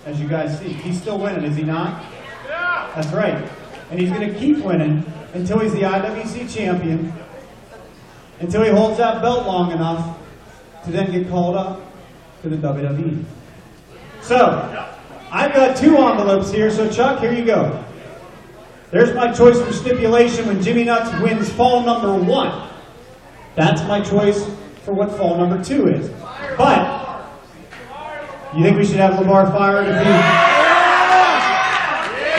as you guys see. He's still winning, is he not? Yeah. That's right. And he's going to keep winning until he's the IWC champion, until he holds that belt long enough to then get called up to the WWE. So, I've got 2 envelopes here, so Chuck, here you go. There's my choice for stipulation when Jimmy Nuts wins fall number 1. That's my choice for what fall number 2 is. But, you think we should have LaVey fired to be...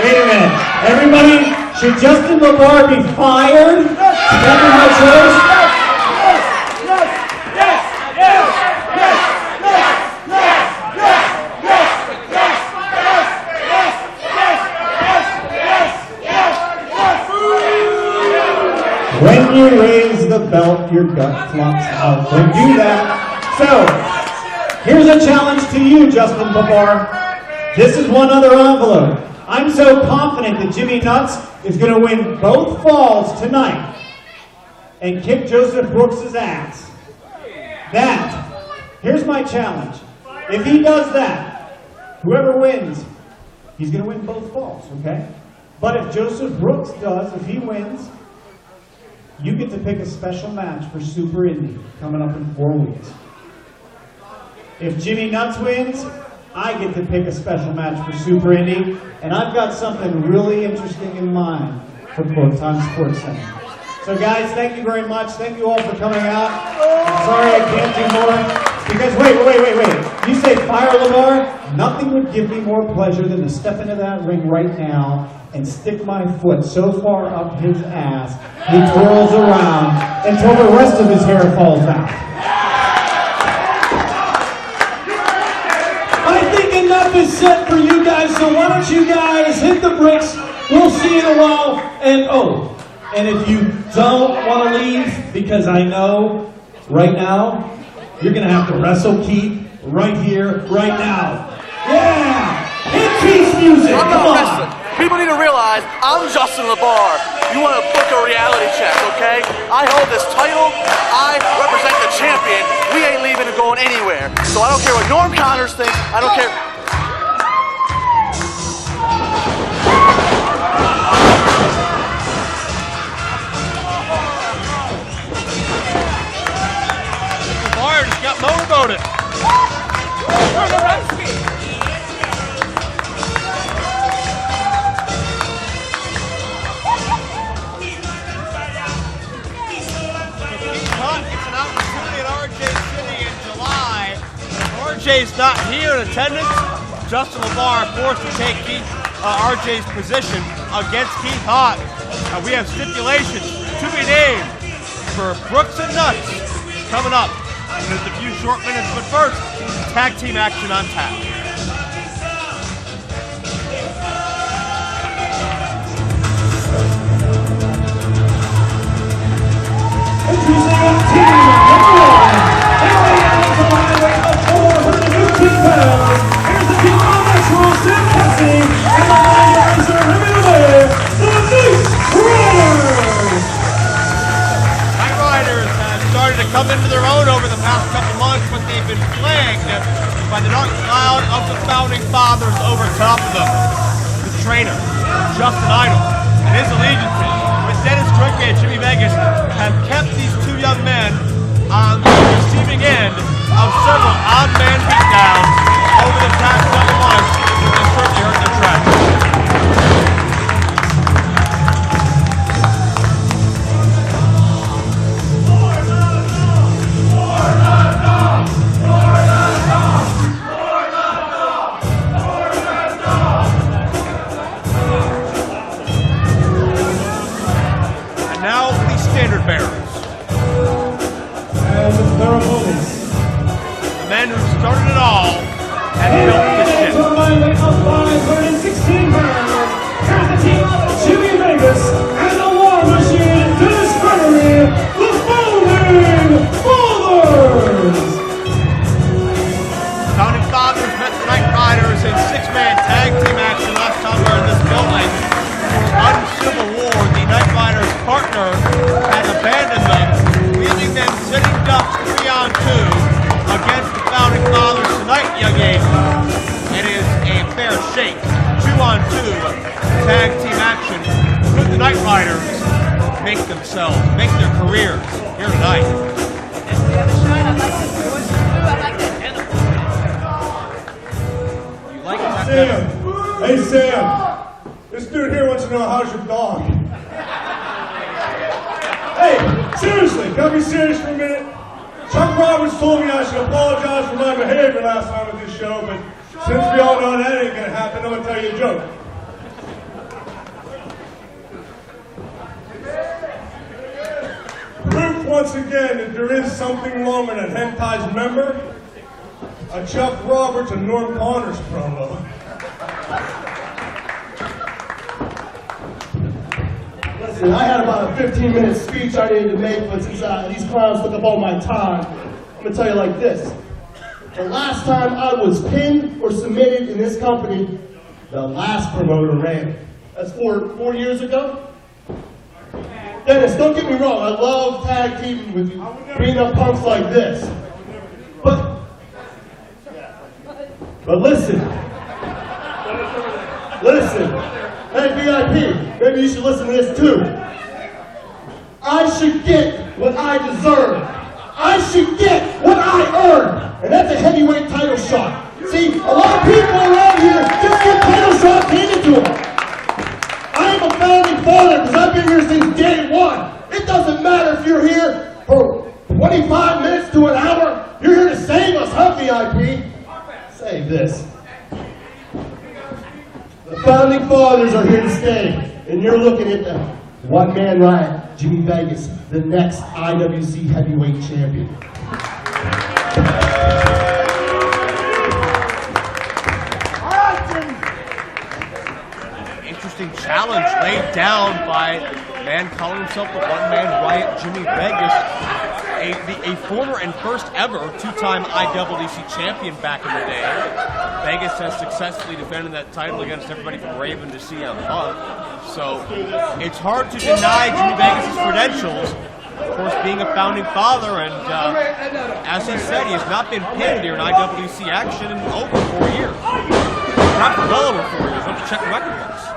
Wait a minute. Everybody, should Justin LaVey be fired? That be my choice? When you raise the belt, your gut flops out. Don't do that. So, here's a challenge to you, Justin LaVey. This is one other envelope. I'm so confident that Jimmy Nuts is going to win both falls tonight and kick Joseph Brooks' ass. Here's my challenge. If he does that, whoever wins, he's going to win both falls, okay? But if Joseph Brooks does, if he wins, you get to pick a special match for Super Indy coming up in 4 weeks. If Jimmy Nuts wins, I get to pick a special match for Super Indy, and I've got something really interesting in mind for Quote Time Sports Center. So guys, thank you very much. Thank you all for coming out. I'm sorry I can't do more. Because wait. You say fire LaVey? Nothing would give me more pleasure than to step into that ring right now and stick my foot so far up his ass he twirls around until the rest of his hair falls out. I think enough is set for you guys, so why don't you guys hit the bricks? We'll see you in a while. And if you don't want to leave, because I know right now you're going to have to wrestle Keith right here, right now. Yeah! Hit Keith's music! I'm Come not on! wrestling. People need to realize I'm Justin LaVey. You want to book a reality check, okay? I hold this title. I represent the champion. We ain't leaving and going anywhere. So I don't care what Norm Connors thinks. I don't care. Fire just got motorboated. Where's the recipe? It's an opportunity at RJ City in July. If RJ's not here in attendance, Justin LaVey forced to take RJ's position against Keith Hott. We have stipulations to be named for Brooks and Nuts coming up in just a few short minutes. But first, tag team action on tap. Introducing team number 1, hailing out of the flyweight of 415 pounds. Here's the team on natural, Sam Cassidy, and the line riser, Remy LaVey, the Riders. Night Riders have started to come into their own over the past couple months, but they've been plagued by the dark cloud of the founding fathers over top of them. The trainer, Justin Idol, and his allegiances with Dennis Gregory and Jimmy Vegas have kept these 2 young men on the receiving end of several odd man beatdowns over the past couple months, but they certainly hurt their track. And now the standard bearers. And their opponents. The men who started it all and built this ship. To a flyweight of 516 pounds. Here's the team of Jimmy Vegas and the War Machine, Dennis Gregory, the Founding Fathers. Founding Fathers met the Night Riders in 6-man tag team action last time we were in this building. Uncivil War, the Night Riders' partner had abandoned them, leaving them sitting ducks 3-on-2 against the Founding Fathers tonight, young age. It is a fair shake. 2-on-2 tag team action with the Night Riders make themselves, make their careers here tonight. If we have a shot, I'd like to do what I like that animal. You like that? Sam! Hey, Sam! This dude here wants to know how's your dog. Hey, seriously, can I be serious for a minute? Chuck Roberts told me I should apologize for my behavior last time at this show, but since we all know that ain't gonna happen, I'm gonna tell you a joke. Proof once again that there is something wrong with that Hentai's member, a Chuck Roberts and Norm Connors promo. Listen, I had about a 15-minute speech I needed to make, but since these clowns took up all my time, I'm gonna tell you like this. The last time I was pinned or submitted in this company, the last promoter ran. That's four years ago. Dennis, don't get me wrong, I love tag teaming with you, beating up punks like this. But listen, hey VIP, maybe you should listen to this too. I should get what I deserve. I should get what I earn, and that's a heavyweight title shot. See, a lot of people around here just get title shots handed to them. I am a founding father because I've been here since day one. It doesn't matter if you're here for 25 minutes to an hour. You're here to save us, huh, VIP? Save this. The founding fathers are here to stay, and you're looking at the one-man riot, Jimmy Vegas, the next IWC heavyweight champion. Interesting challenge laid down by a man calling himself the one-man riot, Jimmy Vegas, a former and first ever two-time IWC champion back in the day. Vegas has successfully defended that title against everybody from Raven to CM Punk. So it's hard to deny Jimmy Vegas' credentials. Of course, being a founding father, and as he said, he has not been pinned here in IWC action in over 4 years. Perhaps well over 4 years. I'll have to check the record books.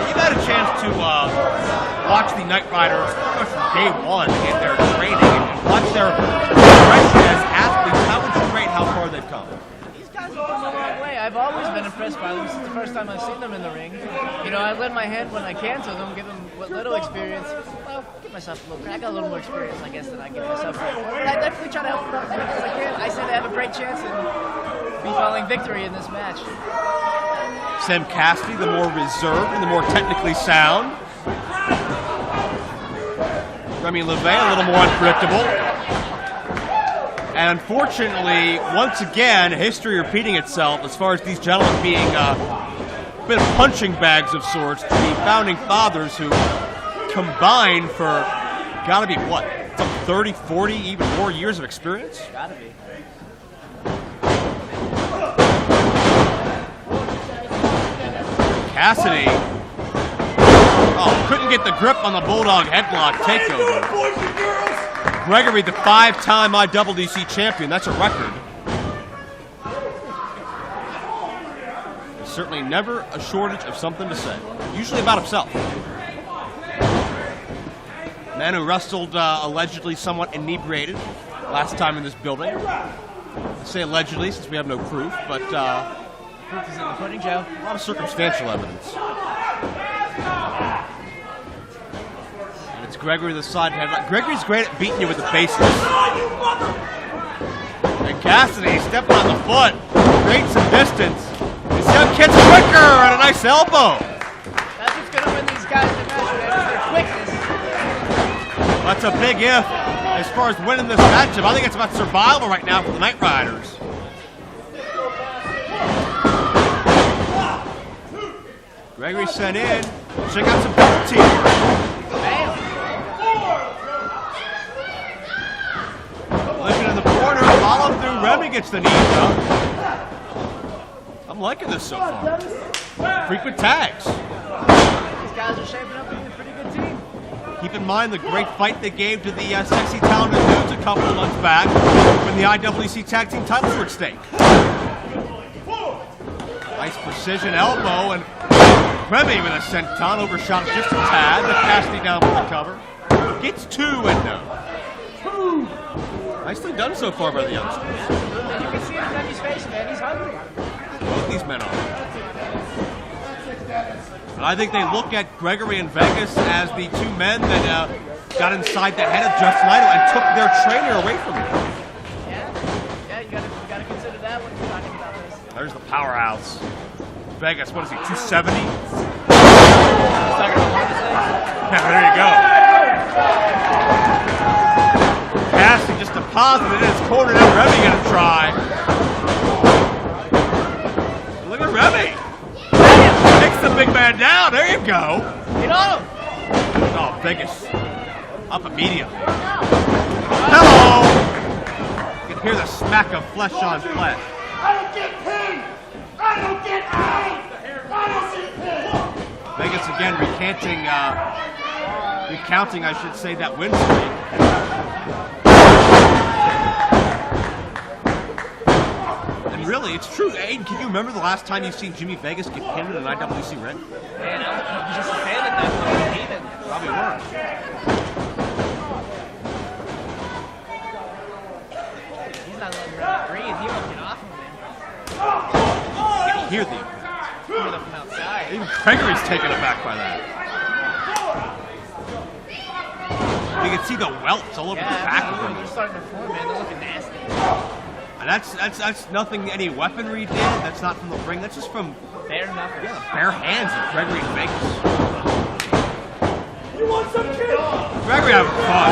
You've had a chance to watch the Knight Riders from day one in their training and watch their progression as athletes. How would you rate how far they've come? These guys have come a long way. I've always been impressed by them since the first time I've seen them in the ring. You know, I lend my hand when I can to them, give them what little experience. Well, give myself a little bit. I got a little more experience, I guess, than I give myself credit for. But I definitely try to help them out as much as I can. I say they have a great chance in befalling victory in this match. Sam Cassidy, the more reserved and the more technically sound. Remy and LaVey, a little more unpredictable. And unfortunately, once again, history repeating itself as far as these gentlemen being a bit of punching bags of sorts to the founding fathers who combined for, gotta be what, some 30, 40, even more years of experience? Gotta be. Cassidy, couldn't get the grip on the Bulldog headlock takeover. Gregory, the 5-time IWC champion, that's a record. There's certainly never a shortage of something to say, usually about himself. Man who wrestled allegedly somewhat inebriated last time in this building. I say allegedly since we have no proof, but Proof is in the pudding, Joe. a lot of circumstantial evidence. And it's Gregory the side headlock. Gregory's great at beating you with the basics. And Cassidy stepping on the foot, creates some distance. And Sam gets quicker and a nice elbow. That's what's going to win these guys the match, man, is their quickness. That's a big if as far as winning this matchup. I think it's about survival right now for the Knight Riders. Gregory sent in. Check out some double team. Looking in the corner, follow through. Remy gets the knee up. I'm liking this so far. Frequent tags. These guys are shaping up to be a pretty good team. Keep in mind the great fight they gave to the sexy talented dudes a couple of months back when the IWC tag team titles were at stake. Nice precision elbow, and Remy with a senton, overshot just a tad, but Cassidy down for the cover. Gets 2 and no. Nicely done so far by the youngsters. And you can see it in Remy's face, man. He's hungry. Both these men are. And I think they look at Gregory and Vegas as the 2 men that got inside the head of Justin Idol and took their trainer away from him. Yeah, you gotta consider that when you're talking about this. There's the powerhouse. Vegas, what is he, 270? Yeah, there you go. Cassidy just deposited in his corner. Now Remy gonna try. Look at Remy. Takes the big man down. There you go. Get on him. Oh, Vegas. Up immediately. Hello. You can hear the smack of flesh on flesh. I don't get paid! I don't get paid! I don't get paid! Vegas again recounting, I should say, that win streak. And really, it's true. Aiden, can you remember the last time you've seen Jimmy Vegas get pinned in an IWC ring? Man, I'm just a fan of that one. Even. Probably weren't. He's not letting Remy breathe. He won't get off of him. You can hear the impact. Hear them from outside. Even Gregory's taken aback by that. You can see the welts all over the back of him. They're starting to form, man. They're looking nasty. And that's nothing any weaponry did. That's not from the ring. That's just from Bare knuckles. bare hands of Gregory and Vegas. You want some kids? Gregory having fun.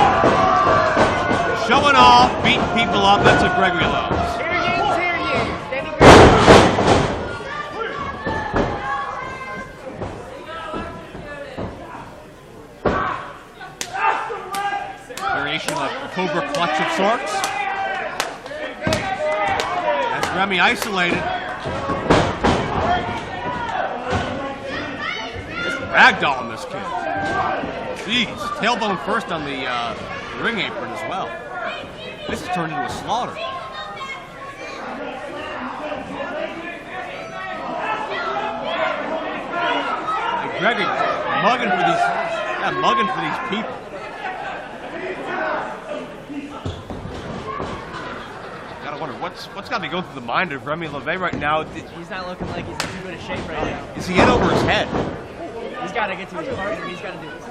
Showing off, beating people up. That's what Gregory loves. Here you. Danny Gregory. Variation of a Cobra clutch of sorts. That's Remy isolated. Just ragdolling this kid. Jeez, tailbone first on the ring apron as well. This has turned into a slaughter. And Gregory mugging for these people. Gotta wonder what's got to be going through the mind of Remy LaVey right now. He's not looking like he's in too good a shape right now. Is he in over his head? He's got to get to his partner. He's got to do this.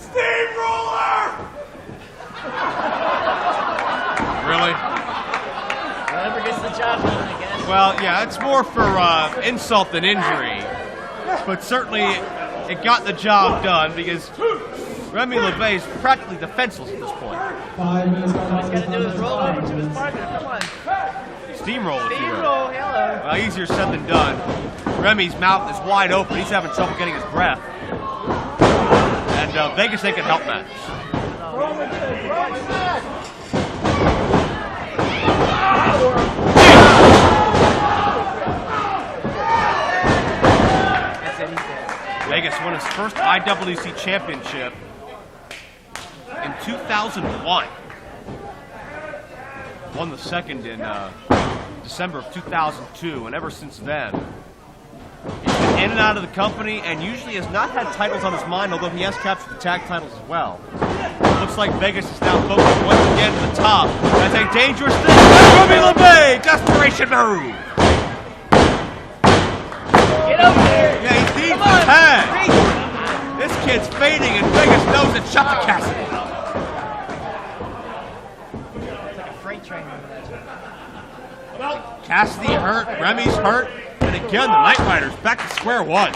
Steamroller! Really? Whatever gets the job done, I guess. Well, yeah, it's more for insult than injury. But certainly it got the job done because Remy LaVey is practically defenseless at this point. 5 minutes. All he's got to do is roll over to his partner. Come on. Steamroll, if you will. Steamroll, hello. Well, easier said than done. Remy's mouth is wide open. He's having trouble getting his breath. And Vegas ain't gonna help matters. Vegas won his first IWC championship in 2001. Won the second in December of 2002, and ever since then, he's been in and out of the company and usually has not had titles on his mind, although he has captured the tag titles as well. Looks like Vegas is now focused once again to the top. That's a dangerous thing. Remy LaVey, desperation move. Get over there. Yeah, he needs the tag. This kid's fading, and Vegas knows it. Shut the Cassidy. It's like a freight train over that. Cassidy hurt, Remy's hurt, and again the Night Riders back to square one.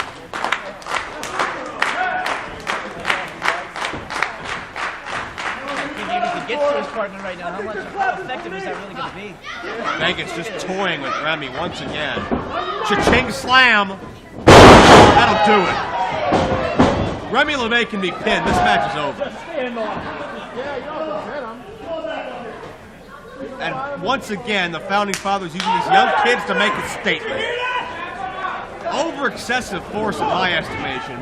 He needs to get to his partner right now. How effective is that really going to be? Vegas just toying with Remy once again. Cha-ching slam. That'll do it. Remy LaVey can be pinned. This match is over. And once again, the Founding Fathers using these young kids to make a statement. Over excessive force in my estimation.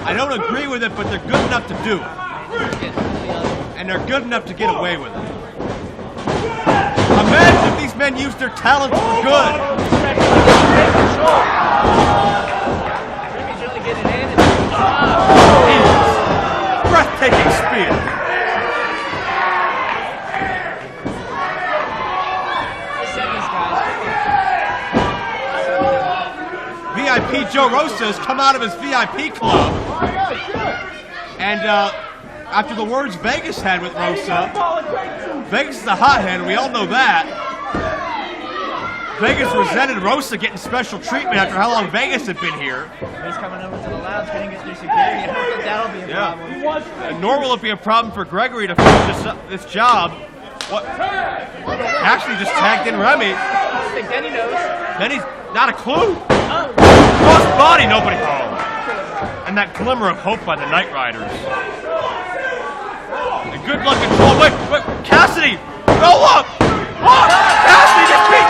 I don't agree with it, but they're good enough to do it. And they're good enough to get away with it. Imagine if these men used their talent for good. VIP Joe Rosa has come out of his VIP club. And after the words Vegas had with Rosa, Vegas is a hothead, and we all know that. Vegas resented Rosa getting special treatment after how long Vegas had been here. He's coming over to the lounge, getting his new security. I don't think that'll be a problem. And nor will it be a problem for Gregory to finish this job. What? Actually just tagged in Remy. I think Denny knows. Denny's not a clue. Cross body, nobody. And that glimmer of hope by the Knight Riders. And good luck control. Wait, Cassidy, roll up. Oh, Cassidy just beat.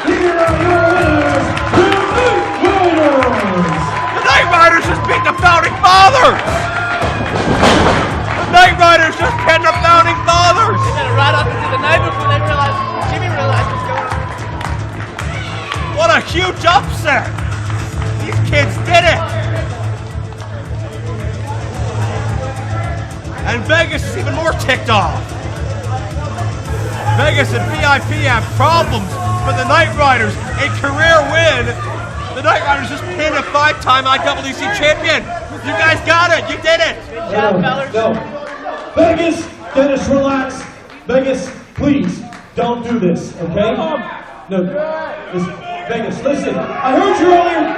Here are your winners, The Knight Riders just beat the Founding Fathers. The Knight Riders just pinned the Founding Fathers. They got it right up into the night before they realized, Jimmy realized what's going on. What a huge upset. These kids did it. And Vegas is even more ticked off. Vegas and VIP have problems, but the Knight Riders, a career win. The Knight Riders just pinned a 5-time IWC champion. You guys got it. You did it. Good job, fellas. No. Vegas, Dennis, relax. Vegas, please, don't do this, okay? No, listen. Vegas, listen. I heard you earlier.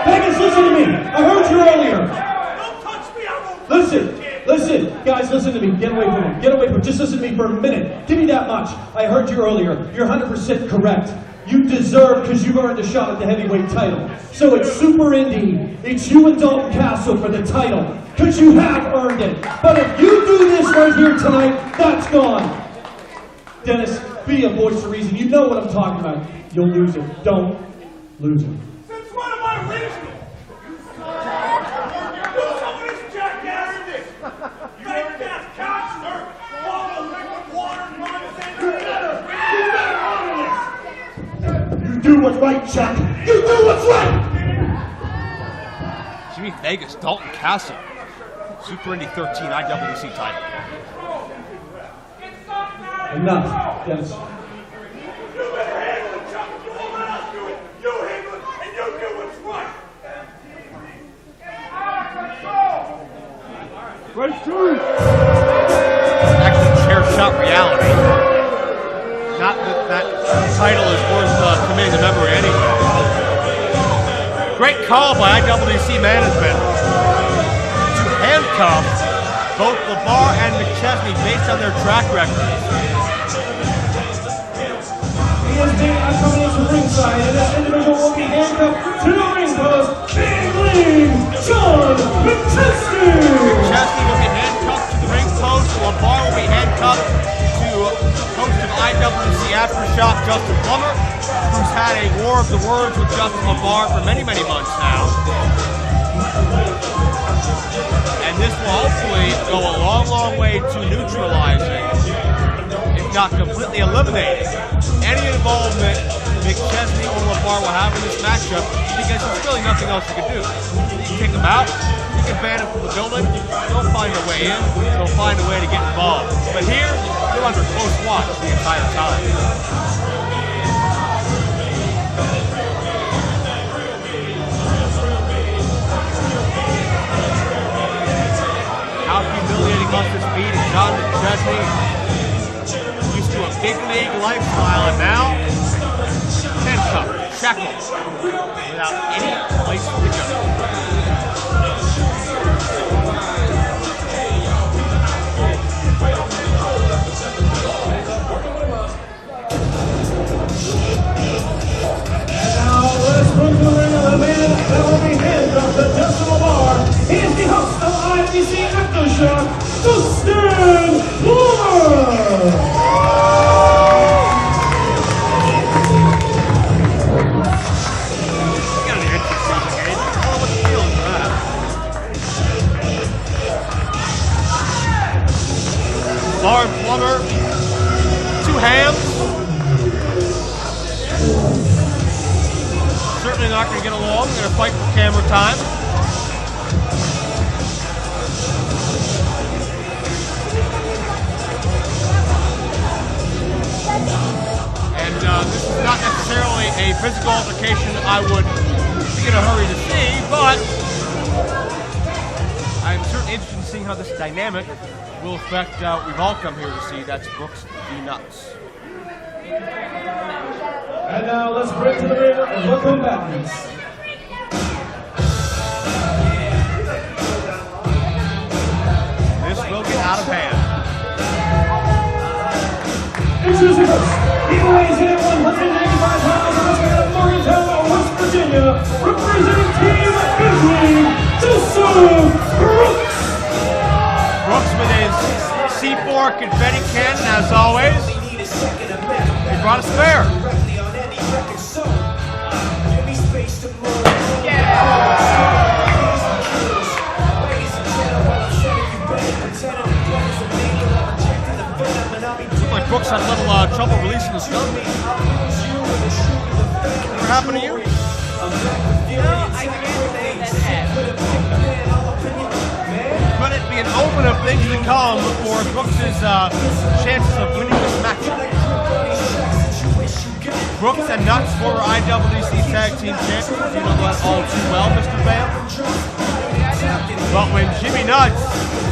Vegas, listen to me. I heard you earlier. Don't touch me, I won't. Listen, guys, listen to me. Get away from him. Get away from him. Just listen to me for a minute. Give me that much. I heard you earlier. You're 100% correct. You deserve, because you've earned a shot at the heavyweight title. So it's Super Indy. It's you and Dalton Castle for the title, because you have earned it. But if you do this right here tonight, that's gone. Dennis, be a voice of reason. You know what I'm talking about. You'll lose it. Don't lose it. Since when am I losing? Who's some of this jackass? Fake ass cockster, bottle of liquid water, nonsense. You do what's right, Chuck. You do what's right. Jimmy Vegas, Dalton Castle, Super Indy 13 IWC title. Enough, Dennis. You better handle it, Chuck. You won't let us do it. You handle it, and you do what's right. Actually, chair shot reality. Not that title is worth committing to memory anyway. Great call by IWC management to handcuff both LaVey and McChesney based on their track records. He is being coming into ringside, and this individual will be handcuffed to the ring post. Big League, John McChesney! McChesney will be handcuffed to the ring post. LaVey will be handcuffed to host of IWC Aftershock, Justin Plummer, who's had a war of the words with Justin LaVey for many, many months now. And this will hopefully go a long, long way to neutralizing, if not completely eliminating, any involvement McChesney or LaVey will have in this matchup, because there's really nothing else you can do. You can kick them out, you can ban them from the building, they'll find a way in, they'll find a way to get involved. But here, they're under close watch the entire time. How humiliating must this be to John McChesney, used to a big league lifestyle, and now handcuffed, shackled, without any place to go. And now let's bring to the ring of the man that will be handcuffed to Justin LaVey. He is the host of IWC Aftershock, Justin Plummer! LaVey and Plummer, two hams. Certainly not going to get along. They're going to fight for camera time. And this is not necessarily a physical altercation I would be in a hurry to see, but I'm certainly interested in seeing how this dynamic will affect what we've all come here to see. That's Brooks v. Nuts. And now let's bring to the ring the combatants. This will get out of hand. Introducing us, he weighs in at 185 pounds from the state of Morgantown, West Virginia, representing Team Gregory, Joseph Brooks. Brooks with his C4 confetti cannon, as always. He brought a spare. Like Brooks had a little trouble releasing his gun. What happened to you? No, I can't say that happened. Could it be an omen of things to come for Brooks' chances of winning this match? Brooks and Nuts, former IWC Tag Team Champions. You know that all too well, Mr. Bale. But when Jimmy Nuts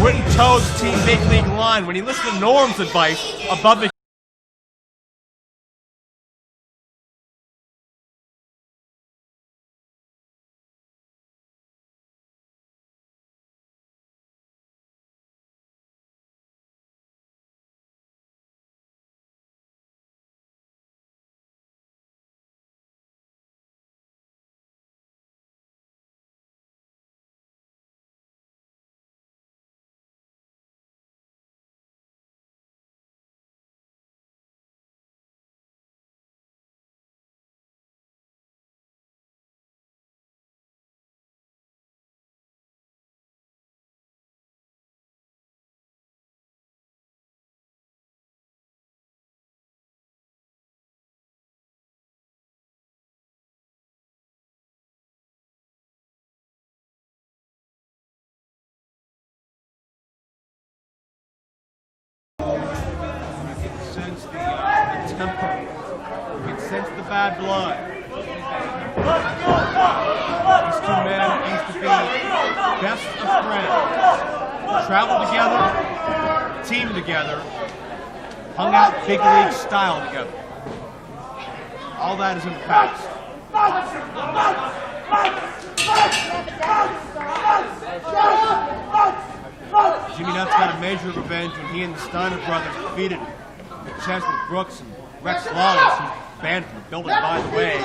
wouldn't toes Team Big League line, when he listened to Norm's advice above the temper. You can sense the bad blood. These two men used to be best of friends. Traveled together, teamed together, hung out big league style together. All that is in the past. Jimmy Nuts got a measure of revenge when he and the Steiner brothers defeated McChesney, Brooks, and Rex Lawless, who's banned from the building, by the way,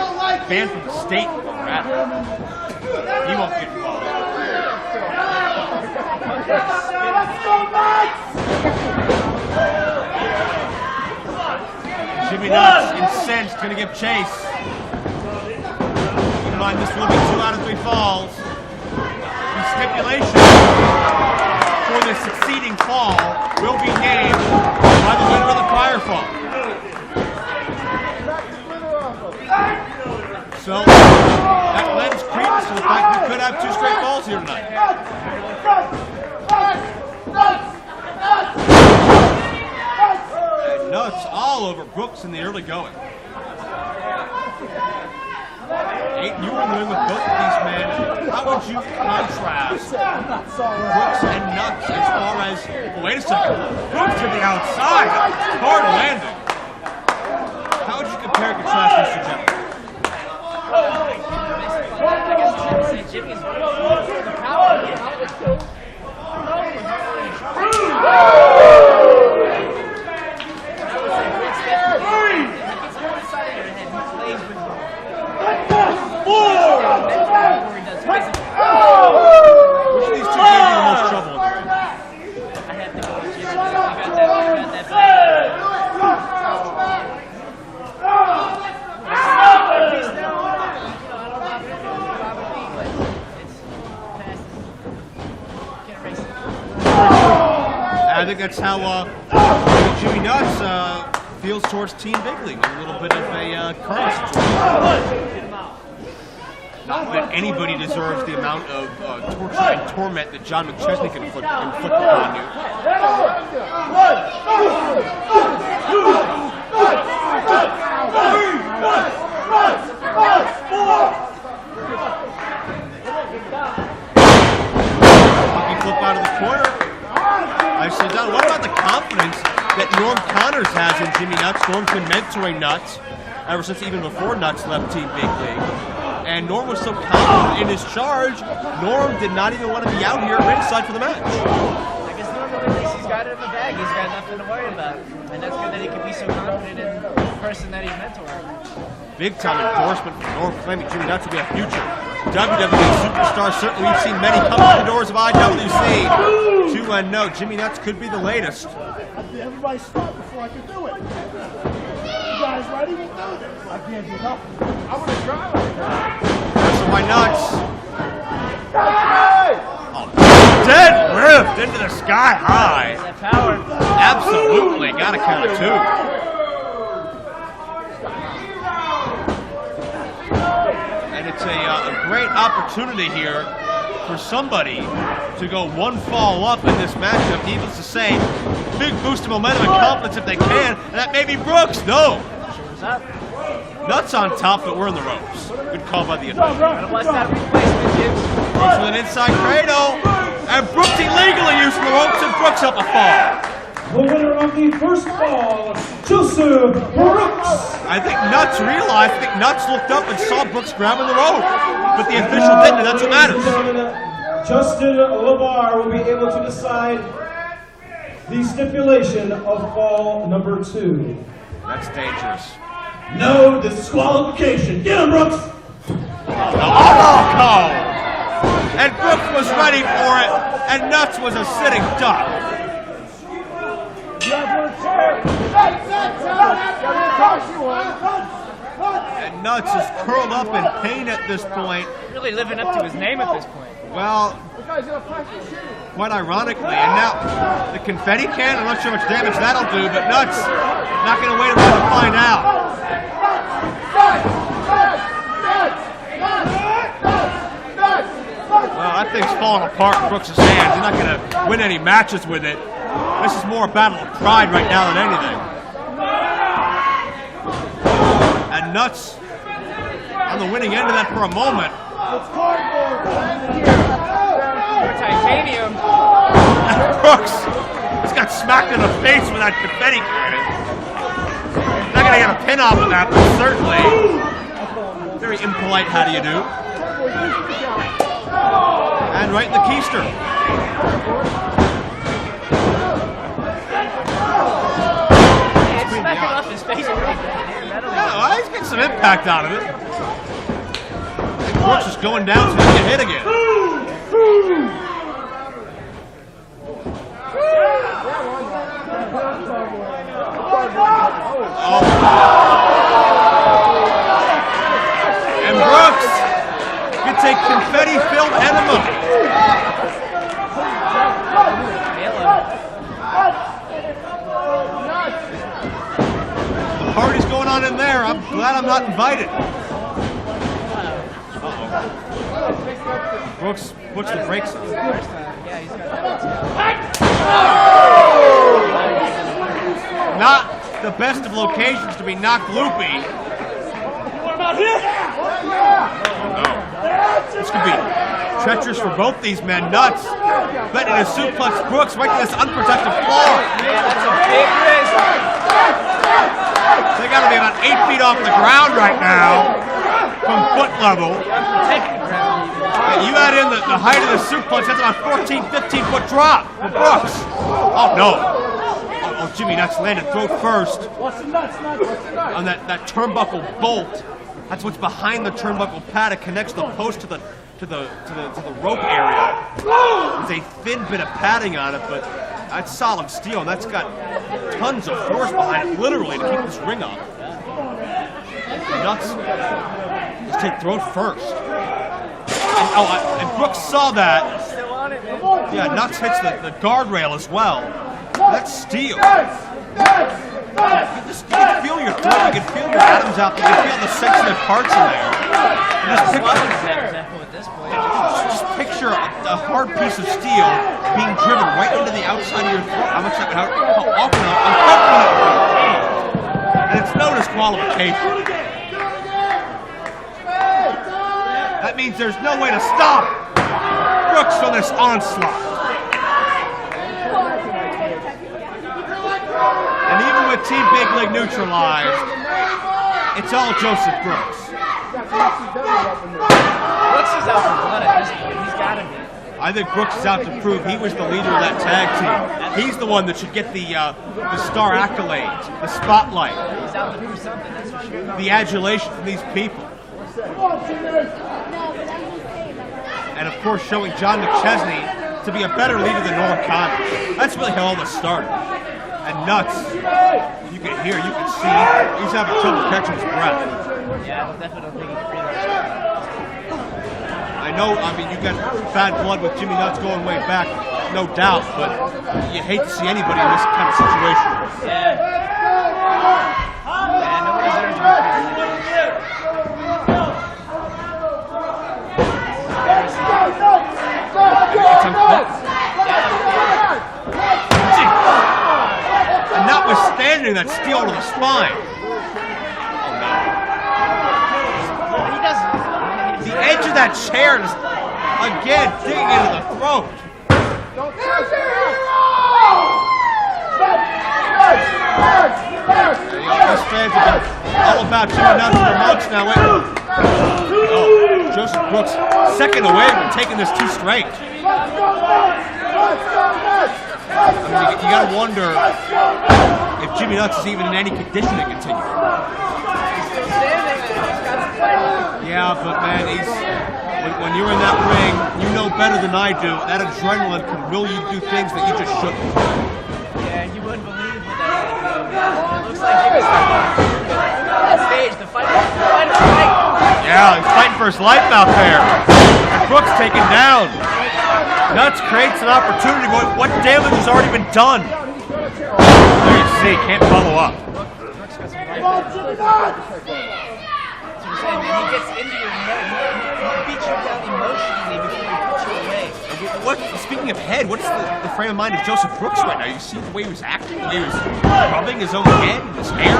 banned from the state. He won't get involved. Jimmy Nuts, incensed, gonna give chase. Keep in mind, this will be 2 out of 3 falls. The stipulation for the succeeding fall will be named by the winner of the prior fall. So that lends credence to the fact we could have 2 straight falls here tonight. And Nuts all over Brooks in the early going. Aiden, you were in the ring with both of these men. How would you contrast Brooks and Nuts as far as, well, wait a second, Brooks to the outside, hard landing. How would you compare and contrast these two gentlemen? I guess I should say Jimmy's the power. Which of these two gave you the most trouble in the ring? I have to go with Jimmy. You got that I think that's how Jimmy Nuts feels towards Team Big League. A little bit of a current situation. Not that anybody deserves the amount of torture and torment that John McChesney can inflict upon you. Jimmy Nuts. Norm's been mentoring Nuts ever since even before Nuts left Team Big League. And Norm was so confident in his charge, Norm did not even want to be out here ringside for the match. I guess Norm thinks he's got it in the bag. He's got nothing to worry about. And that's good that he can be so confident in the person that he's mentoring. Big time endorsement from Norm claiming Jimmy Nuts will be a future WWE superstar. Certainly we've seen many come through the doors of IWC. 2-0, Jimmy Nuts could be the latest. Everybody stop before I can do it. You guys ready to do this? I can't do nothing. I'm going to try. That's my Nuts. Oh, dead rift into the sky high. That power. Absolutely. Got to count of 2. And it's a great opportunity here for somebody to go one fall up in this matchup. Needless to say, big boost of momentum and confidence if they can. And that may be Brooks. No. Nuts on top, but we're in the ropes. Good call by the official. What's that replacement, Jim? Brooks with an inside cradle. And Brooks illegally using the ropes, and Brooks up a fall. The winner of the first fall, Joseph Brooks. I think Nuts realized, Nuts looked up and saw Brooks grabbing the rope. But the official didn't, and that's what matters. Justin LaVey will be able to decide the stipulation of fall number 2. That's dangerous. No disqualification. Get him, Brooks. Oh! And Brooks was ready for it, and Nuts was a sitting duck. And Nuts is curled up in pain at this point. Really living up to his name at this point. Well, quite ironically, and now the confetti can, I'm not sure how much damage that'll do, but Nuts not going to wait around to find out. Well, that thing's falling apart in Brooks' hands. He's not going to win any matches with it. This is more a battle of pride right now than anything. And Nuts on the winning end of that for a moment. Titanium. And Brooks just got smacked in the face with that confetti cannon. Not going to get a pin off of that, but certainly very impolite how do you do. And right in the keister. It's smacking off his face. Yeah, well, he's getting some impact out of it. And Brooks is going down so he can get hit again. Oh. And Brooks gets a confetti-filled enema. The party's going on in there. I'm glad I'm not invited. Uh-oh. Brooks puts the brakes on. Yeah, he's got Not the best of locations to be knocked loopy. What about here? Oh no. This could be treacherous for both these men. Nuts betting to suplex Brooks right to this unprotected floor. Yeah, that's a big risk. They got to be about 8 feet off the ground right now from foot level. And you add in the height of the suplex, that's about 14, 15-foot drop for Brooks. Oh no. Oh, Jimmy Nuts landed throat first on that turnbuckle bolt. That's what's behind the turnbuckle pad. It connects the post to the rope area. There's a thin bit of padding on it, but that's solid steel, and that's got tons of force behind it, literally, to keep this ring up. Nuts just take throat first. And Brooks saw that. Yeah, Nuts hits the guardrail as well. That's steel. You can feel your throat, you can feel your atoms out there, you can feel the sensitive parts in there. Just picture a hard piece of steel being driven right into the outside of your throat. How often, uncomfortable it would be. And it's no disqualification. That means there's no way to stop Brooks from this onslaught. And even with with Team Big League neutralized, it's all Joseph Brooks. Brooks is out for blood at this point. He's got to be. I think Brooks is out to prove he was the leader of that tag team. He's the one that should get the star accolades, the spotlight. He's out to prove something, that's for sure. The adulation from these people. And of course showing John McChesney to be a better leader than Norm Connors. That's really how all this started. And Nuts, you can hear, you can see, he's having trouble catching his breath. Yeah, I definitely don't think he can breathe. I know, I mean, you got bad blood with Jimmy Nuts going way back, no doubt, but you hate to see anybody in this kind of situation. Yeah. Man, no one deserves to It's and notwithstanding that steel to the spine. He doesn't. The edge of that chair is, again, digging into the throat. These fans have been all about Jimmy Nuts for months now. Wait. Oh, Joseph Brooks, second away from taking this two straight. I mean, you gotta wonder if Jimmy Nuts is even in any condition to continue. Yeah, but man, when you're in that ring, you know better than I do, that adrenaline can will you do things that you just shouldn't. Yeah, you wouldn't believe what that is. It looks like Jimmy's that stage, the fighter's right. Yeah, he's fighting for his life out there. And Brooks taken down. Nuts creates an opportunity, but what damage has already been done? There you see, can't follow up. He gets into your head. He beats you down emotionally before he puts you away. Speaking of head, what's the frame of mind of Joseph Brooks right now? You see the way he was acting, the way he was rubbing his own head, his hair.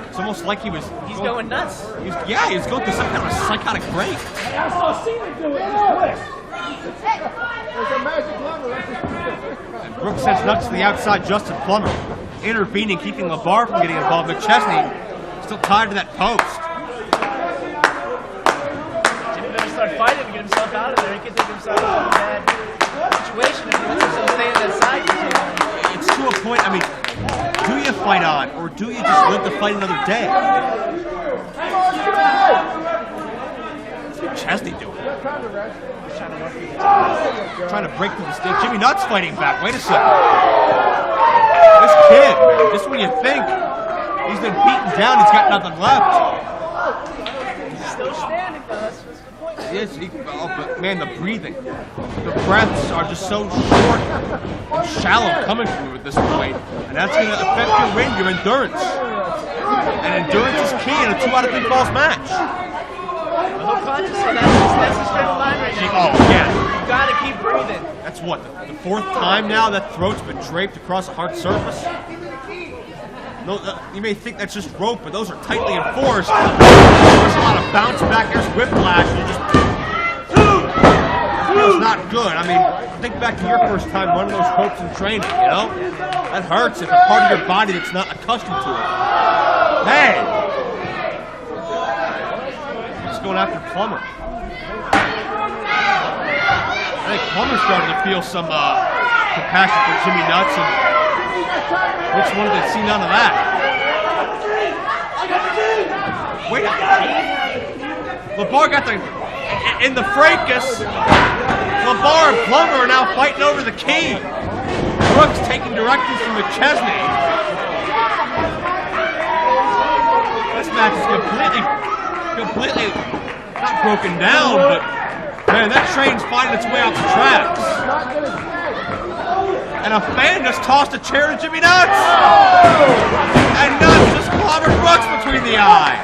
It's almost like he was... He's going nuts. He was going through some kind of a psychotic break. And Brooks sends Nuts to the outside, Justin Plummer. Intervening, keeping LaVey from getting involved. McChesney still tied to that post. Jimmy better start fighting to get himself out of there. He could take himself out of a bad situation if he lets himself stay on that side. It's to a point, I mean, do you fight on, or do you just live to fight another day? What's McChesney doing? Trying to break through the stick. Jimmy Nuts fighting back. Wait a second. This kid, man, just when you think he's been beaten down, he's got nothing left. He's still standing, though. That's the point. Yes, but man, the breathing, the breaths are just so short and shallow coming from you at this point, and that's going to affect your ring, your endurance. And endurance is key in a 2 out of 3 falls match. No conscious, so that's the straight line right now. Oh, yeah. You gotta keep breathing. That's what, the 4th time now that throat's been draped across a hard surface? No, you may think that's just rope, but those are tightly enforced. There's a lot of bounce back, there's whiplash, and it's not good. I mean, think back to your first time running those ropes in training, you know? That hurts if a part of your body that's not accustomed to it. Hey! He's going after Plummer. I think Plummer's starting to feel some compassion for Jimmy Nuts, and which one did see none of that? Wait, LaVey got the... In the fracas, LaVey and Plummer are now fighting over the key. Brooks taking directives from McChesney. This match is completely not broken down, but man, that train's finding its way off the tracks. And a fan just tossed a chair to Jimmy Nuts. And Nuts just clobbered Brooks between the eyes.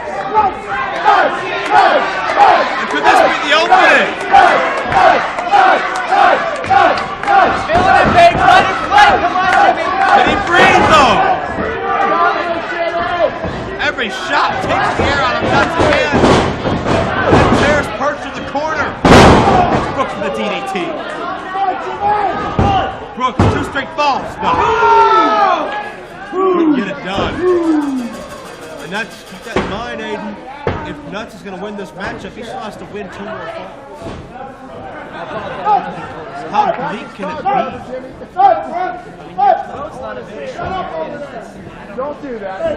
And could this be the opening? Feeling it, big. Let it play. Come on, Jimmy. Can he breathe, though? Every shot takes the air out of Nuts' hand. The chair's perched in the corner. Brooks with the DDT. Brooks, 2 straight falls. No. Nuts is going to win this matchup. He still has to win 2 more falls. How bleak can it be? Don't do that.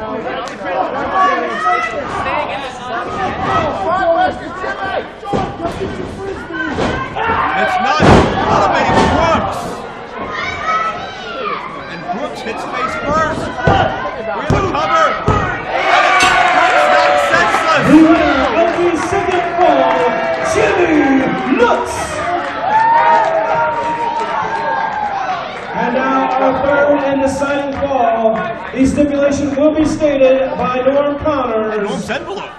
It's not elevating Brooks. And Brooks hits face first. We're the cover. And it's not senseless. The winner of the second fall, Jimmy Nuts. And now our third and deciding fall. The stipulation will be stated by Norm Connors. Norm's envelope.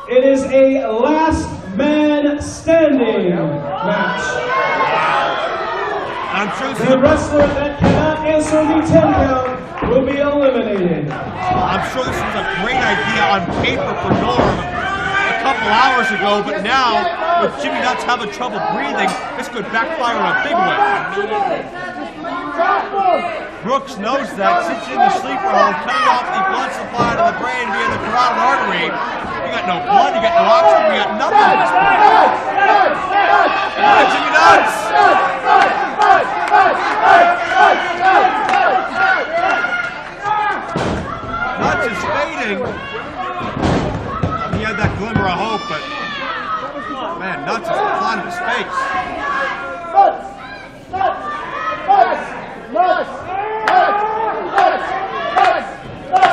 It is a last man standing match. I'm sure this is The wrestler that cannot answer the 10 count will be eliminated. I'm sure this was a great idea on paper for Norm a couple hours ago, but now, with Jimmy Nuts having trouble breathing, this could backfire in a big way. Brooks knows that, sits in the sleeper hole, cutting off the blood supply to the brain via the carotid artery. You got no blood, you got no oxygen, you got nothing. Jimmy Nuts! Nuts is fading. He had that glimmer of hope, but man, Nuts is flat in his face.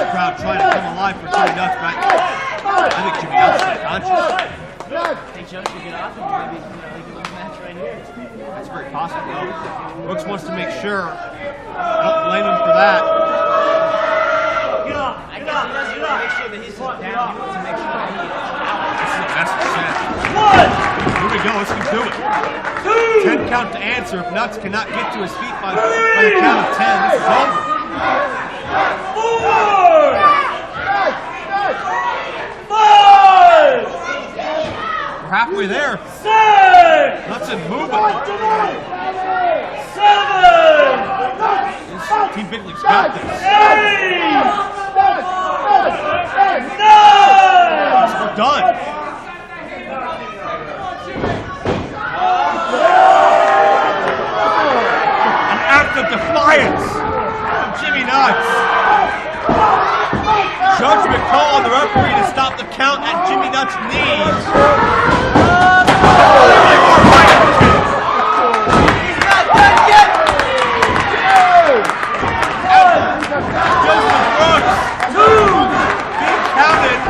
Crowd trying to come alive for Jimmy Nuts, but I think Jimmy Nuts is unconscious. Hey, Joe should get off and maybe they can win the match right here. That's very possible, though. Brooks wants to make sure. I don't blame him for that. I guess he doesn't want to make sure that he's down. He wants to make sure that he is out. This is the best chance. Here we go, let's do it. 10 count to answer. If Nuts cannot get to his feet by the count of 10, this is over. 5! We're halfway there. 6! Nuts and moving. 7! Team Big League's got this. 8! 9! We're done. An act of defiance from Jimmy Nuts. Judgment call on the referee to stop the count at Jimmy Nuts' knees. Joseph Brooks being counted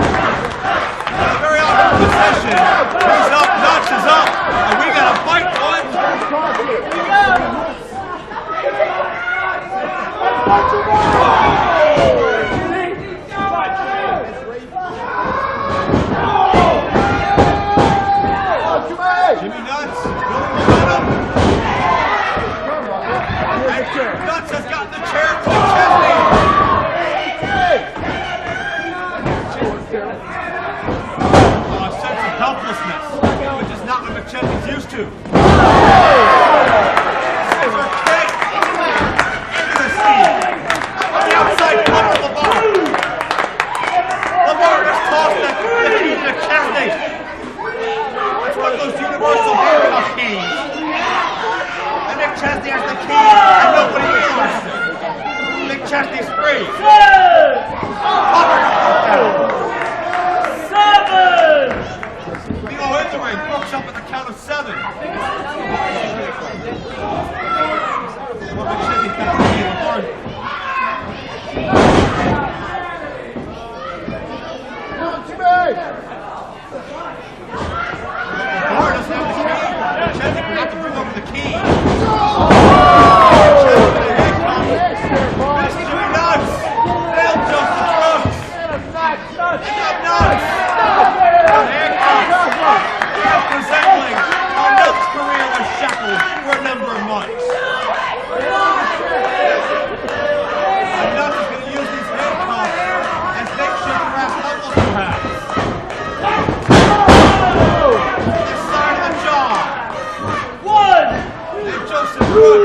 in a very awkward position. He's up, Nuts is up, and we got a fight one. Jimmy Nuts building momentum. And Nuts has gotten the chair to McChesney. A sense of helplessness, which is not what McChesney's used to. Scissor kick into the seat. On the outside corner of LaVey. LaVey just tossed the key to McChesney. It's one of those universal handcuff keys. And McChesney has the key, and nobody realizes it. McChesney's free. 7! Below in the ring, Brooks up at the count of 7. Well, McChesney's got the key in the heart. Bar doesn't have the key. McChesney forgot to bring over the key. McChesney with a handcuff. Missed Jimmy Nuts. Failed Joseph Brooks. Pick up Nuts. Handcuffs. Resembling how Nuts' career was shackled for a number of months. And Nuts is going to use these handcuffs as makeshift brass knuckles, perhaps. This side of the jaw. 1! And Joseph Brooks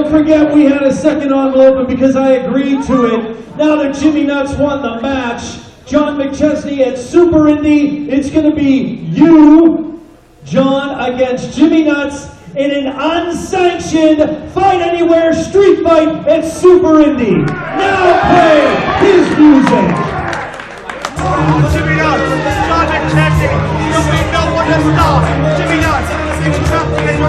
don't forget we had a second envelope, and because I agreed to it, now that Jimmy Nuts won the match, John McChesney at Super Indy, it's going to be you, John, against Jimmy Nuts in an unsanctioned Fight Anywhere street fight at Super Indy. Now play his music. Jimmy Nuts, John McChesney, there'll be no one to stop. Jimmy Nuts, it's tough to get